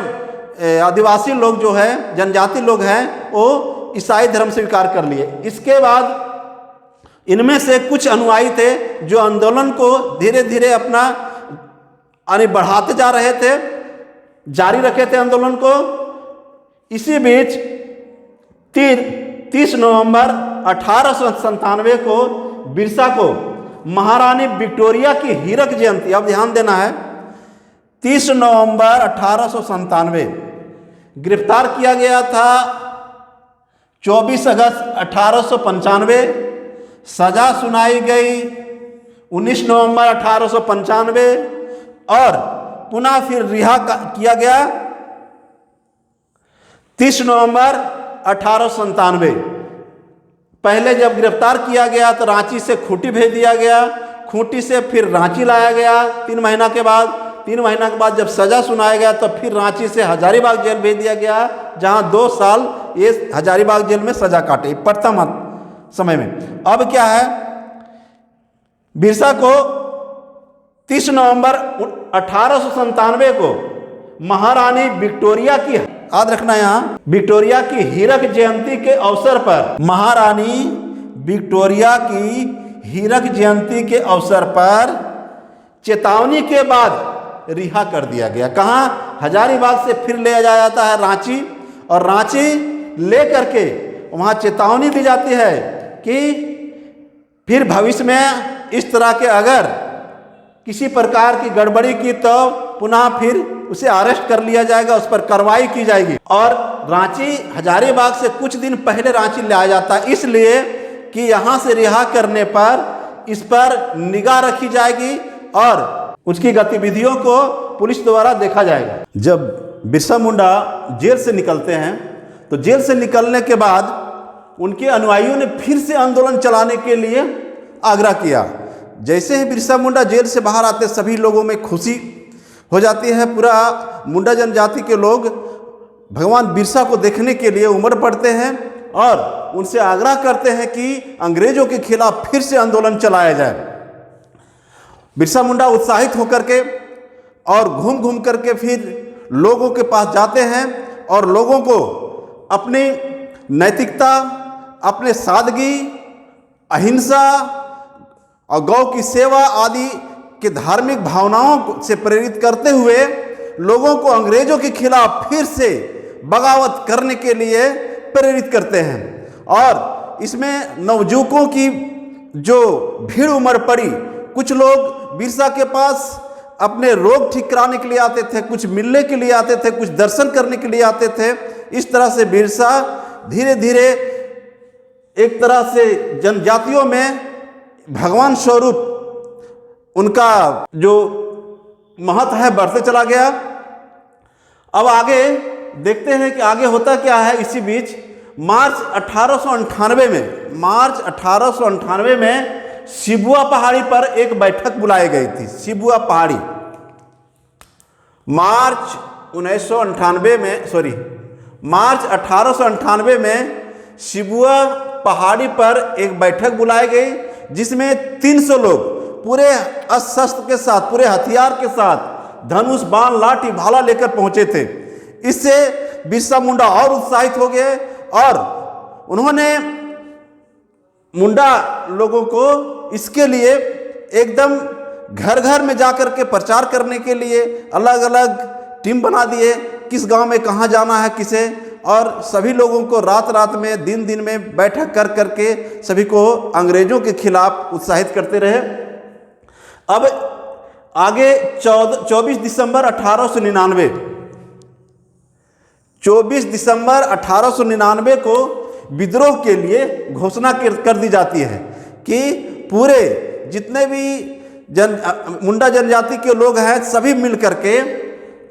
आदिवासी लोग जो है, जनजाति लोग हैं, वो ईसाई धर्म स्वीकार कर लिए। इसके बाद इनमें से कुछ अनुयायी थे जो आंदोलन को धीरे धीरे अपना बढ़ाते जा रहे थे, जारी रखे थे आंदोलन को। इसी बीच 30 नवंबर 1897 को बिरसा को महारानी विक्टोरिया की हीरक जयंती, अब ध्यान देना है, 30 नवंबर 1897 गिरफ्तार किया गया था। 24 अगस्त 1895 सजा सुनाई गई 19 नवंबर 1895 और पुनः फिर रिहा किया गया 30 नवंबर 1897। पहले जब गिरफ्तार किया गया तो रांची से खूंटी भेज दिया गया, खूंटी से फिर रांची लाया गया 3 महीना के बाद। 3 महीना के बाद जब सजा सुनाया गया तो फिर रांची से हजारीबाग जेल भेज दिया गया, जहां 2 साल ये हजारीबाग जेल में सजा काटे प्रथम समय में। अब क्या है, बिरसा को 30 नवंबर 1897 को महारानी विक्टोरिया की, याद रखना यहाँ, विक्टोरिया की हीरक जयंती के अवसर पर, महारानी विक्टोरिया की हीरक जयंती के अवसर पर चेतावनी के बाद रिहा कर दिया गया। कहाँ? हजारीबाग से फिर ले जाया जाता है रांची, और रांची ले करके वहाँ चेतावनी दी जाती है कि फिर भविष्य में इस तरह के अगर किसी प्रकार की गड़बड़ी की तो पुनः फिर उसे अरेस्ट कर लिया जाएगा, उस पर कार्रवाई की जाएगी। और रांची हजारीबाग से कुछ दिन पहले रांची लाया जाता है, इसलिए कि यहाँ से रिहा करने पर इस पर निगाह रखी जाएगी और उसकी गतिविधियों को पुलिस द्वारा देखा जाएगा। जब बिरसा मुंडा जेल से निकलते हैं तो जेल से निकलने के बाद उनके अनुयायियों ने फिर से आंदोलन चलाने के लिए आग्रह किया। जैसे ही बिरसा मुंडा जेल से बाहर आते सभी लोगों में खुशी हो जाती है। पूरा मुंडा जनजाति के लोग भगवान बिरसा को देखने के लिए उमड़ पड़ते हैं और उनसे आग्रह करते हैं कि अंग्रेजों के खिलाफ फिर से आंदोलन चलाया जाए। बिरसा मुंडा उत्साहित होकर के और घूम घूम करके फिर लोगों के पास जाते हैं और लोगों को अपनी नैतिकता, अपने सादगी, अहिंसा और गौ की सेवा आदि के धार्मिक भावनाओं से प्रेरित करते हुए लोगों को अंग्रेजों के खिलाफ फिर से बगावत करने के लिए प्रेरित करते हैं। और इसमें नवयुवकों की जो भीड़ उमड़ पड़ी, कुछ लोग बिरसा के पास अपने रोग ठीक कराने के लिए आते थे, कुछ मिलने के लिए आते थे, कुछ दर्शन करने के लिए आते थे। इस तरह से बिरसा धीरे धीरे एक तरह से जनजातियों में भगवान स्वरूप उनका जो महत्व है बढ़ते चला गया। अब आगे देखते हैं कि आगे होता क्या है। इसी बीच मार्च 1898 में सिबुआ पहाड़ी पर एक बैठक बुलाई गई थी। सिबुआ पहाड़ी मार्च 1898 में सिबुआ पहाड़ी पर एक बैठक बुलाई गई, जिसमें 300 लोग पूरे अस्त्र के साथ, पूरे हथियार के साथ, धनुष, बाण, लाठी, भाला लेकर पहुंचे थे। इससे बिरसा मुंडा और उत्साहित हो गए और उन्होंने मुंडा लोगों को इसके लिए एकदम घर घर में जाकर के प्रचार करने के लिए अलग अलग टीम बना दिए, किस गांव में कहाँ जाना है किसे, और सभी लोगों को रात रात में, दिन दिन में बैठक कर करके सभी को अंग्रेजों के खिलाफ उत्साहित करते रहे। अब आगे 24 दिसंबर 1899 को विद्रोह के लिए घोषणा कर दी जाती है कि पूरे जितने भी मुंडा जनजाति के लोग हैं सभी मिल करके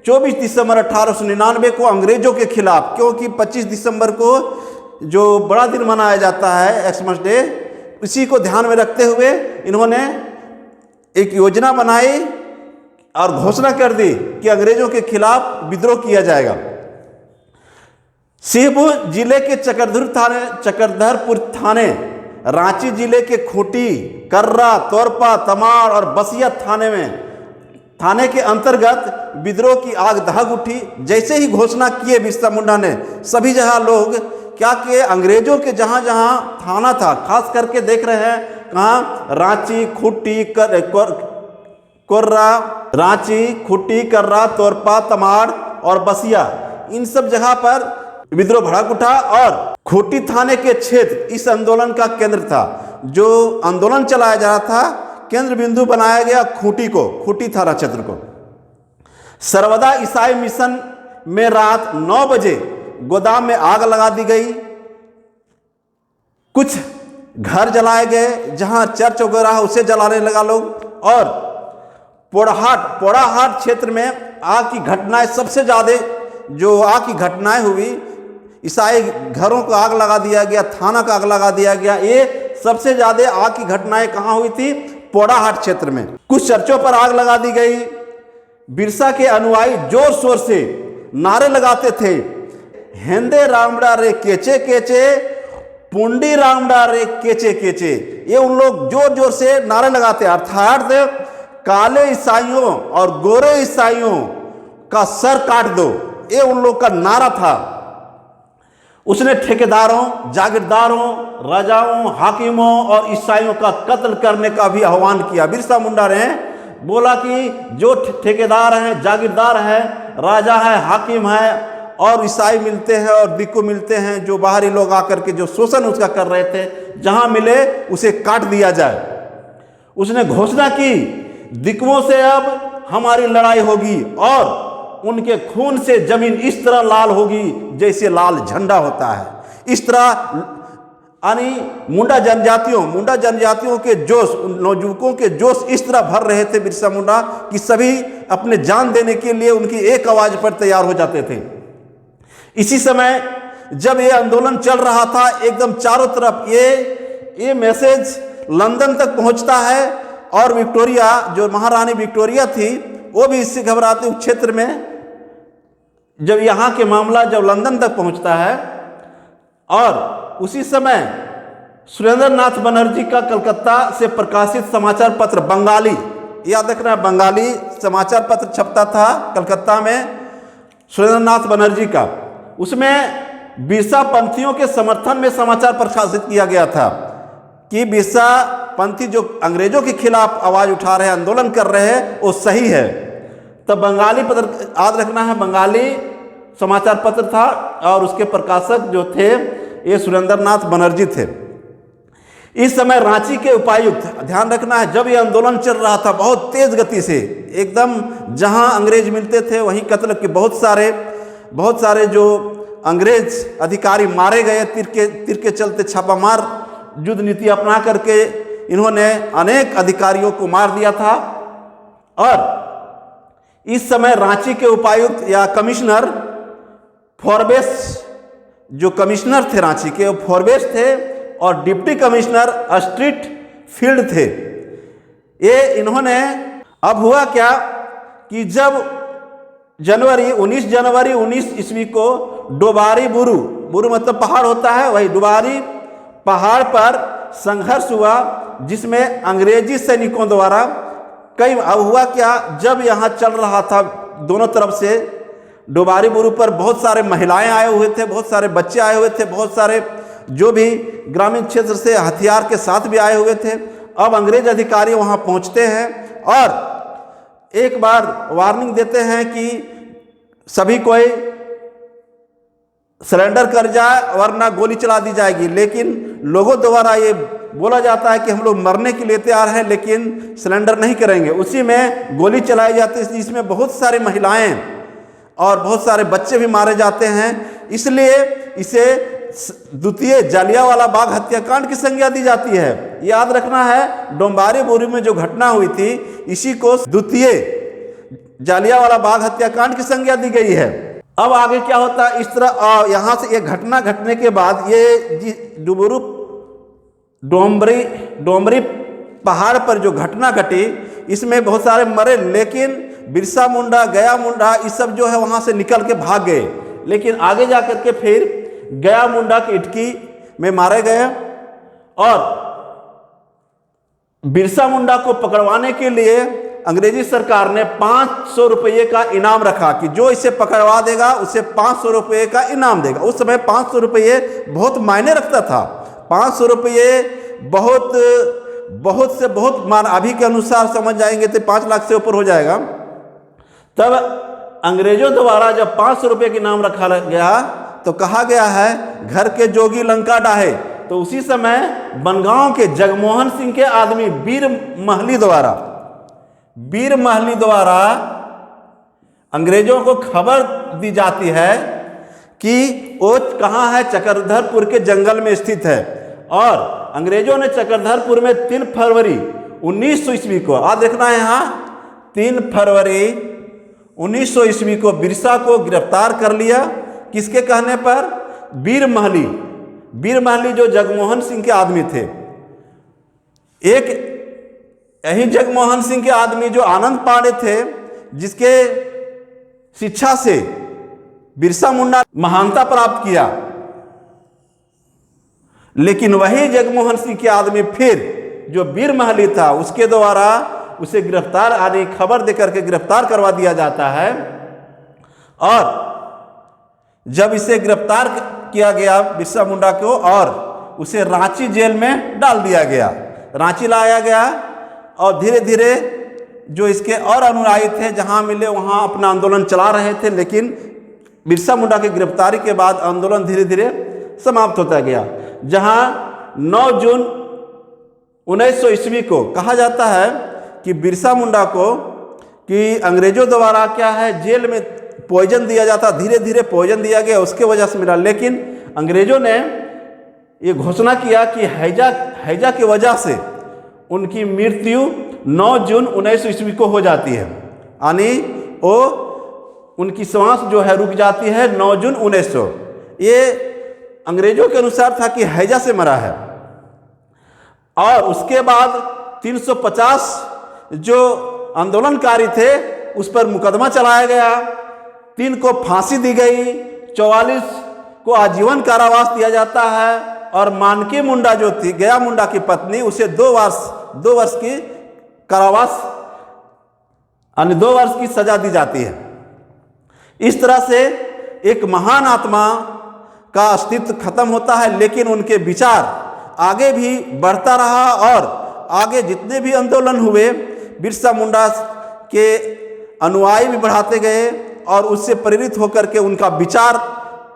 24 दिसंबर 1899 को अंग्रेजों के खिलाफ, क्योंकि 25 दिसंबर को जो बड़ा दिन मनाया जाता है एक्समस डे, इसी को ध्यान में रखते हुए इन्होंने एक योजना बनाई और घोषणा कर दी कि अंग्रेजों के खिलाफ विद्रोह किया जाएगा। शिवपुर जिले के चक्रधरपुर थाने, रांची जिले के खूंटी, कर्रा, तोरपा, तमाड़ और बसिया थाने के अंतर्गत विद्रोह की आग दहक उठी। जैसे ही घोषणा किए बिरसा मुंडा ने, सभी जगह लोग क्या किए, अंग्रेजों के जहां जहां थाना था, खास करके देख रहे हैं कहाँ, रांची, खूंटी, कर्रा, तोरपा, तमाड़ और बसिया, इन सब जगह पर विद्रोह भड़क उठा और खूंटी थाने के क्षेत्र इस आंदोलन का केंद्र था। जो आंदोलन चलाया जा रहा था, केंद्र बिंदु बनाया गया खूंटी थाना क्षेत्र को। सर्वदा ईसाई मिशन में रात 9 बजे गोदाम में आग लगा दी गई। कुछ घर जलाए गए, जहां चर्च वगैरह उसे जलाने लगा लोग। और पोड़ाहाट क्षेत्र में आग की घटनाएं सबसे ज़्यादा, जो आग की घटनाएं हुई, ईसाई घरों को आग लगा दिया गया, थाना का आग लगा दिया गया। ये सबसे ज़्यादा आग की घटनाएं कहाँ हुई थी? पोड़ाहाट क्षेत्र में। कुछ चर्चों पर आग लगा दी गई। बिरसा के अनुयायी जोर शोर से नारे लगाते थे, हेंदे रामड़ा रे केचे केचे, पुंडी रामड़ा रे केचे केचे। ये उन लोग जोर जोर से नारे लगाते, अर्थात काले ईसाइयों और गोरे ईसाइयों का सर काट दो, ये उन लोग का नारा था। उसने ठेकेदारों, जागीरदारों, राजाओं, हाकिमों और ईसाइयों का कत्ल करने का भी आह्वान किया। बिरसा मुंडा ने बोला कि जो ठेकेदार हैं, जागीरदार हैं, राजा है, हाकिम है और ईसाई मिलते हैं और दिक्कु मिलते हैं, जो बाहरी लोग आकर के जो शोषण उसका कर रहे थे, जहां मिले उसे काट दिया जाए। उसने घोषणा की दिक्कुओं से अब हमारी लड़ाई होगी और उनके खून से जमीन इस तरह लाल होगी जैसे लाल झंडा होता है। इस तरह यानी मुंडा जनजातियों के जोश, नौजुवकों के जोश इस तरह भर रहे थे बिरसा मुंडा कि सभी अपने जान देने के लिए उनकी एक आवाज पर तैयार हो जाते थे। इसी समय जब ये आंदोलन चल रहा था, एकदम चारों तरफ ये मैसेज लंदन तक पहुंचता है और विक्टोरिया, जो महारानी विक्टोरिया थी, वो भी इससे घबराते उस क्षेत्र में, जब यहाँ के मामला जब लंदन तक पहुंचता है। और उसी समय सुरेंद्र नाथ बनर्जी का कलकत्ता से प्रकाशित समाचार पत्र बंगाली, याद रखना, बंगाली समाचार पत्र छपता था कलकत्ता में सुरेंद्र नाथ बनर्जी का। उसमें बिरसा पंथियों के समर्थन में समाचार प्रकाशित किया गया था कि बिरसा पंथी जो अंग्रेजों के खिलाफ आवाज उठा रहे हैं, आंदोलन कर रहे हैं, वो सही है। तब बंगाली पत्र, याद रखना है, बंगाली समाचार पत्र था और उसके प्रकाशक जो थे ये सुरेंद्र नाथ बनर्जी थे। इस समय रांची के उपायुक्त, ध्यान रखना है, जब ये आंदोलन चल रहा था बहुत तेज गति से, एकदम जहां अंग्रेज मिलते थे वहीं कत्ल के बहुत सारे जो अंग्रेज अधिकारी मारे गए। तीर के चलते छापामार युद्ध नीति अपना करके इन्होंने अनेक अधिकारियों को मार दिया था। और इस समय रांची के उपायुक्त या कमिश्नर फोरबेस, जो कमिश्नर थे रांची के, वो फोरबेस थे और डिप्टी कमिश्नर स्ट्रीट फील्ड थे। ये इन्होंने, अब हुआ क्या कि जब 19 जनवरी 19 ईस्वी को डोबारी बुरु मतलब पहाड़ होता है, वही डोबारी पहाड़ पर संघर्ष हुआ जिसमें अंग्रेजी सैनिकों द्वारा अब हुआ क्या, जब यहाँ चल रहा था दोनों तरफ से डोबारी बुरु पर बहुत सारे महिलाएं आए हुए थे, बहुत सारे बच्चे आए हुए थे, बहुत सारे जो भी ग्रामीण क्षेत्र से हथियार के साथ भी आए हुए थे। अब अंग्रेज अधिकारी वहां पहुंचते हैं और एक बार वार्निंग देते हैं कि सभी कोई सरेंडर कर जाए वरना गोली चला दी जाएगी। लेकिन लोगों द्वारा ये बोला जाता है कि हम लोग मरने के लिए तैयार हैं लेकिन सरेंडर नहीं करेंगे। उसी में गोली चलाई जाती है, इसमें बहुत सारी महिलाएं और बहुत सारे बच्चे भी मारे जाते हैं। इसलिए इसे द्वितीय जालियांवाला बाग हत्याकांड की संज्ञा दी जाती है। याद रखना है, डोंबारी बुरु में जो घटना हुई थी इसी को द्वितीय जालियांवाला बाग हत्याकांड की संज्ञा दी गई है। अब आगे क्या होता है, इस तरह यहाँ से एक घटना घटने के बाद ये डोंबरी पहाड़ पर जो घटना घटी इसमें बहुत सारे मरे, लेकिन बिरसा मुंडा, गया मुंडा, ये सब जो है वहाँ से निकल के भाग गए। लेकिन आगे जा कर के फिर गया मुंडा की इटकी में मारे गए और बिरसा मुंडा को पकड़वाने के लिए अंग्रेजी सरकार ने 500 रुपये का इनाम रखा कि जो इसे पकड़वा देगा उसे 500 रुपये का इनाम देगा। उस समय 500 रुपये बहुत मायने रखता था। 500 रुपये बहुत से बहुत मान, अभी के अनुसार समझ जाएंगे तो 5 लाख से ऊपर हो जाएगा। तब अंग्रेजों द्वारा जब 500 रुपये का इनाम रखा गया तो कहा गया है घर के जोगी लंका डाहे। तो उसी समय बनगांव के जगमोहन सिंह के आदमी वीर महली द्वारा अंग्रेजों को खबर दी जाती है कि वो कहाँ है, चक्रधरपुर के जंगल में स्थित है। और अंग्रेजों ने चक्रधरपुर में 3 फरवरी 1900 ईस्वी को, आज देखना है यहाँ, 3 फरवरी 1900 ईस्वी को बिरसा को गिरफ्तार कर लिया। किसके कहने पर? वीर महली जो जगमोहन सिंह के आदमी थे। एक यही जगमोहन सिंह के आदमी जो आनंद पांडे थे, जिसके शिक्षा से बिरसा मुंडा महानता प्राप्त किया, लेकिन वही जगमोहन सिंह के आदमी फिर जो वीर महली था उसके द्वारा उसे गिरफ्तार आदि खबर देकर के गिरफ्तार करवा दिया जाता है। और जब इसे गिरफ्तार किया गया बिरसा मुंडा को और उसे रांची जेल में डाल दिया गया, रांची लाया गया। और धीरे धीरे जो इसके और अनुयायी थे जहां मिले वहां अपना आंदोलन चला रहे थे, लेकिन बिरसा मुंडा की गिरफ्तारी के बाद आंदोलन धीरे धीरे समाप्त होता गया। जहां 9 जून 1900 ईस्वी को कहा जाता है कि बिरसा मुंडा को कि अंग्रेजों द्वारा क्या है जेल में पॉइजन दिया जाता, धीरे धीरे पॉइजन दिया गया, उसके वजह से मिला। लेकिन अंग्रेजों ने ये घोषणा किया कि हैजा की वजह से उनकी मृत्यु 9 जून 1900 ईस्वी को हो जाती है, यानी वो उनकी सांस जो है रुक जाती है 9 जून 1900। ये अंग्रेजों के अनुसार था कि हैजा से मरा है। और उसके बाद 350 जो आंदोलनकारी थे उस पर मुकदमा चलाया गया, 3 को फांसी दी गई, 44 को आजीवन कारावास दिया जाता है। और मानकी मुंडा जो थी, गया मुंडा की पत्नी, उसे 2 वर्ष की कारावास यानी 2 वर्ष की सजा दी जाती है। इस तरह से एक महान आत्मा का अस्तित्व खत्म होता है, लेकिन उनके विचार आगे भी बढ़ता रहा और आगे जितने भी आंदोलन हुए बिरसा मुंडा के अनुयायी भी बढ़ाते गए और उससे प्रेरित होकर के उनका विचार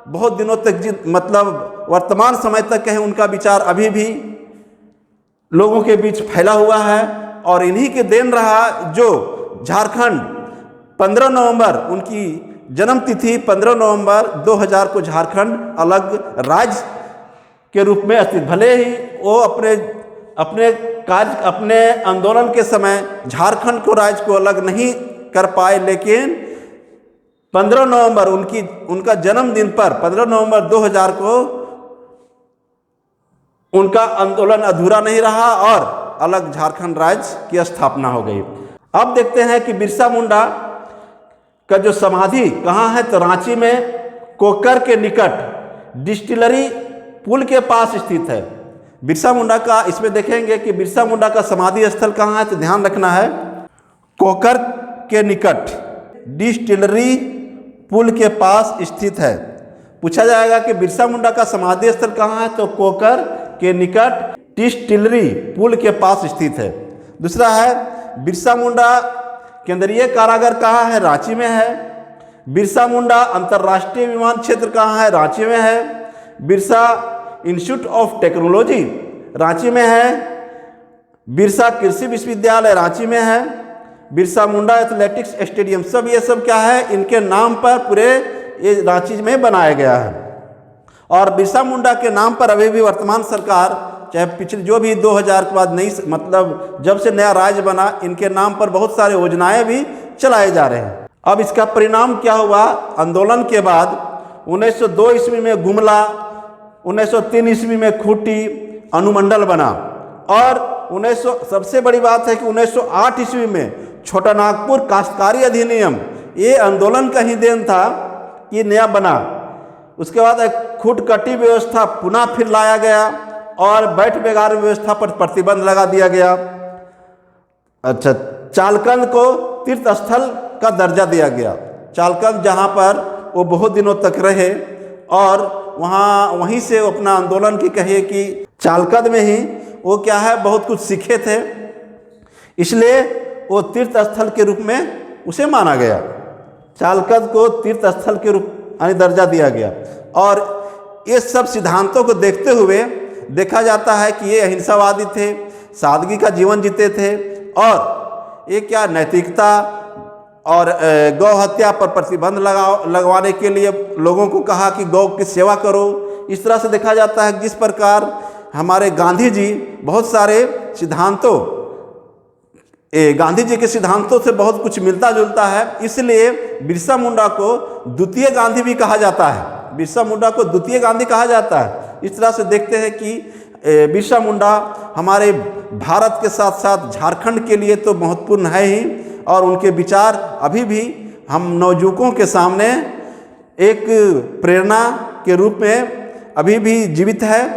बहुत दिनों तक मतलब वर्तमान समय तक कहें उनका विचार अभी भी लोगों के बीच फैला हुआ है। और इन्हीं के देन रहा जो झारखंड 15 नवंबर उनकी जन्म तिथि 15 नवंबर 2000 को झारखंड अलग राज्य के रूप में अस्तित्व, भले ही वो अपने आंदोलन के समय झारखंड को राज्य को अलग नहीं कर पाए, लेकिन 15 नवंबर उनका जन्मदिन पर 15 नवंबर 2000 को उनका आंदोलन अधूरा नहीं रहा और अलग झारखंड राज्य की स्थापना हो गई। अब देखते हैं कि बिरसा मुंडा का जो समाधि कहाँ है, तो रांची में कोकर के निकट डिस्टिलरी पुल के पास स्थित है। बिरसा मुंडा का इसमें देखेंगे कि बिरसा मुंडा का समाधि स्थल कहाँ है, तो ध्यान रखना है कोकर के निकट डिस्टिलरी पुल के पास स्थित है। पूछा जाएगा कि बिरसा मुंडा का समाधि स्थल कहाँ है, तो कोकर के निकट डिस्टिलरी पुल के पास स्थित है। दूसरा है बिरसा मुंडा केंद्रीय कारागार कहाँ है, रांची में है। बिरसा मुंडा अंतर्राष्ट्रीय विमान क्षेत्र कहाँ है, रांची में है। Birsa institute of technology Ranchi में है। बिरसा कृषि विश्वविद्यालय रांची में है। बिरसा मुंडा एथलेटिक्स स्टेडियम, सब ये सब क्या है, इनके नाम पर पूरे ये रांची में बनाया गया है। और बिरसा मुंडा के नाम पर अभी भी वर्तमान सरकार, चाहे पिछले जो भी 2000 के बाद नई मतलब जब से नया राज्य बना, इनके नाम पर बहुत सारे योजनाएं भी चलाए जा रहे हैं। अब इसका परिणाम क्या हुआ, आंदोलन के बाद 1902 ईस्वी में गुमला, 1903 ईस्वी में खूंटी अनुमंडल बना और 1900 सबसे बड़ी बात है कि 1908 ईस्वी में छोटा नागपुर काश्तकारी अधिनियम, ये आंदोलन का ही देन था, ये नया बना। उसके बाद एक खूंटकटी व्यवस्था पुनः फिर लाया गया और बैठ बेगार व्यवस्था पर प्रतिबंध लगा दिया गया। अच्छा, चालकंद को तीर्थ स्थल का दर्जा दिया गया। चालकंद जहाँ पर वो बहुत दिनों तक रहे और वहीं से अपना आंदोलन की कहिए कि चालकंद में ही वो क्या है बहुत कुछ सीखे थे, इसलिए वो तीर्थ स्थल के रूप में उसे माना गया। चालकंद को तीर्थ स्थल के रूप यानी दर्जा दिया गया। और ये सब सिद्धांतों को देखते हुए देखा जाता है कि ये अहिंसावादी थे, सादगी का जीवन जीते थे और ये क्या नैतिकता और गौ हत्या पर प्रतिबंध लगवाने के लिए लोगों को कहा कि गौ की सेवा करो। इस तरह से देखा जाता है जिस प्रकार हमारे गांधी जी बहुत सारे सिद्धांतों गांधी जी के सिद्धांतों से बहुत कुछ मिलता जुलता है, इसलिए बिरसा मुंडा को द्वितीय गांधी भी कहा जाता है। बिरसा मुंडा को द्वितीय गांधी कहा जाता है। इस तरह से देखते हैं कि बिरसा मुंडा हमारे भारत के साथ साथ झारखंड के लिए तो महत्वपूर्ण है ही, और उनके विचार अभी भी हम नवयुवकों के सामने एक प्रेरणा के रूप में अभी भी जीवित है।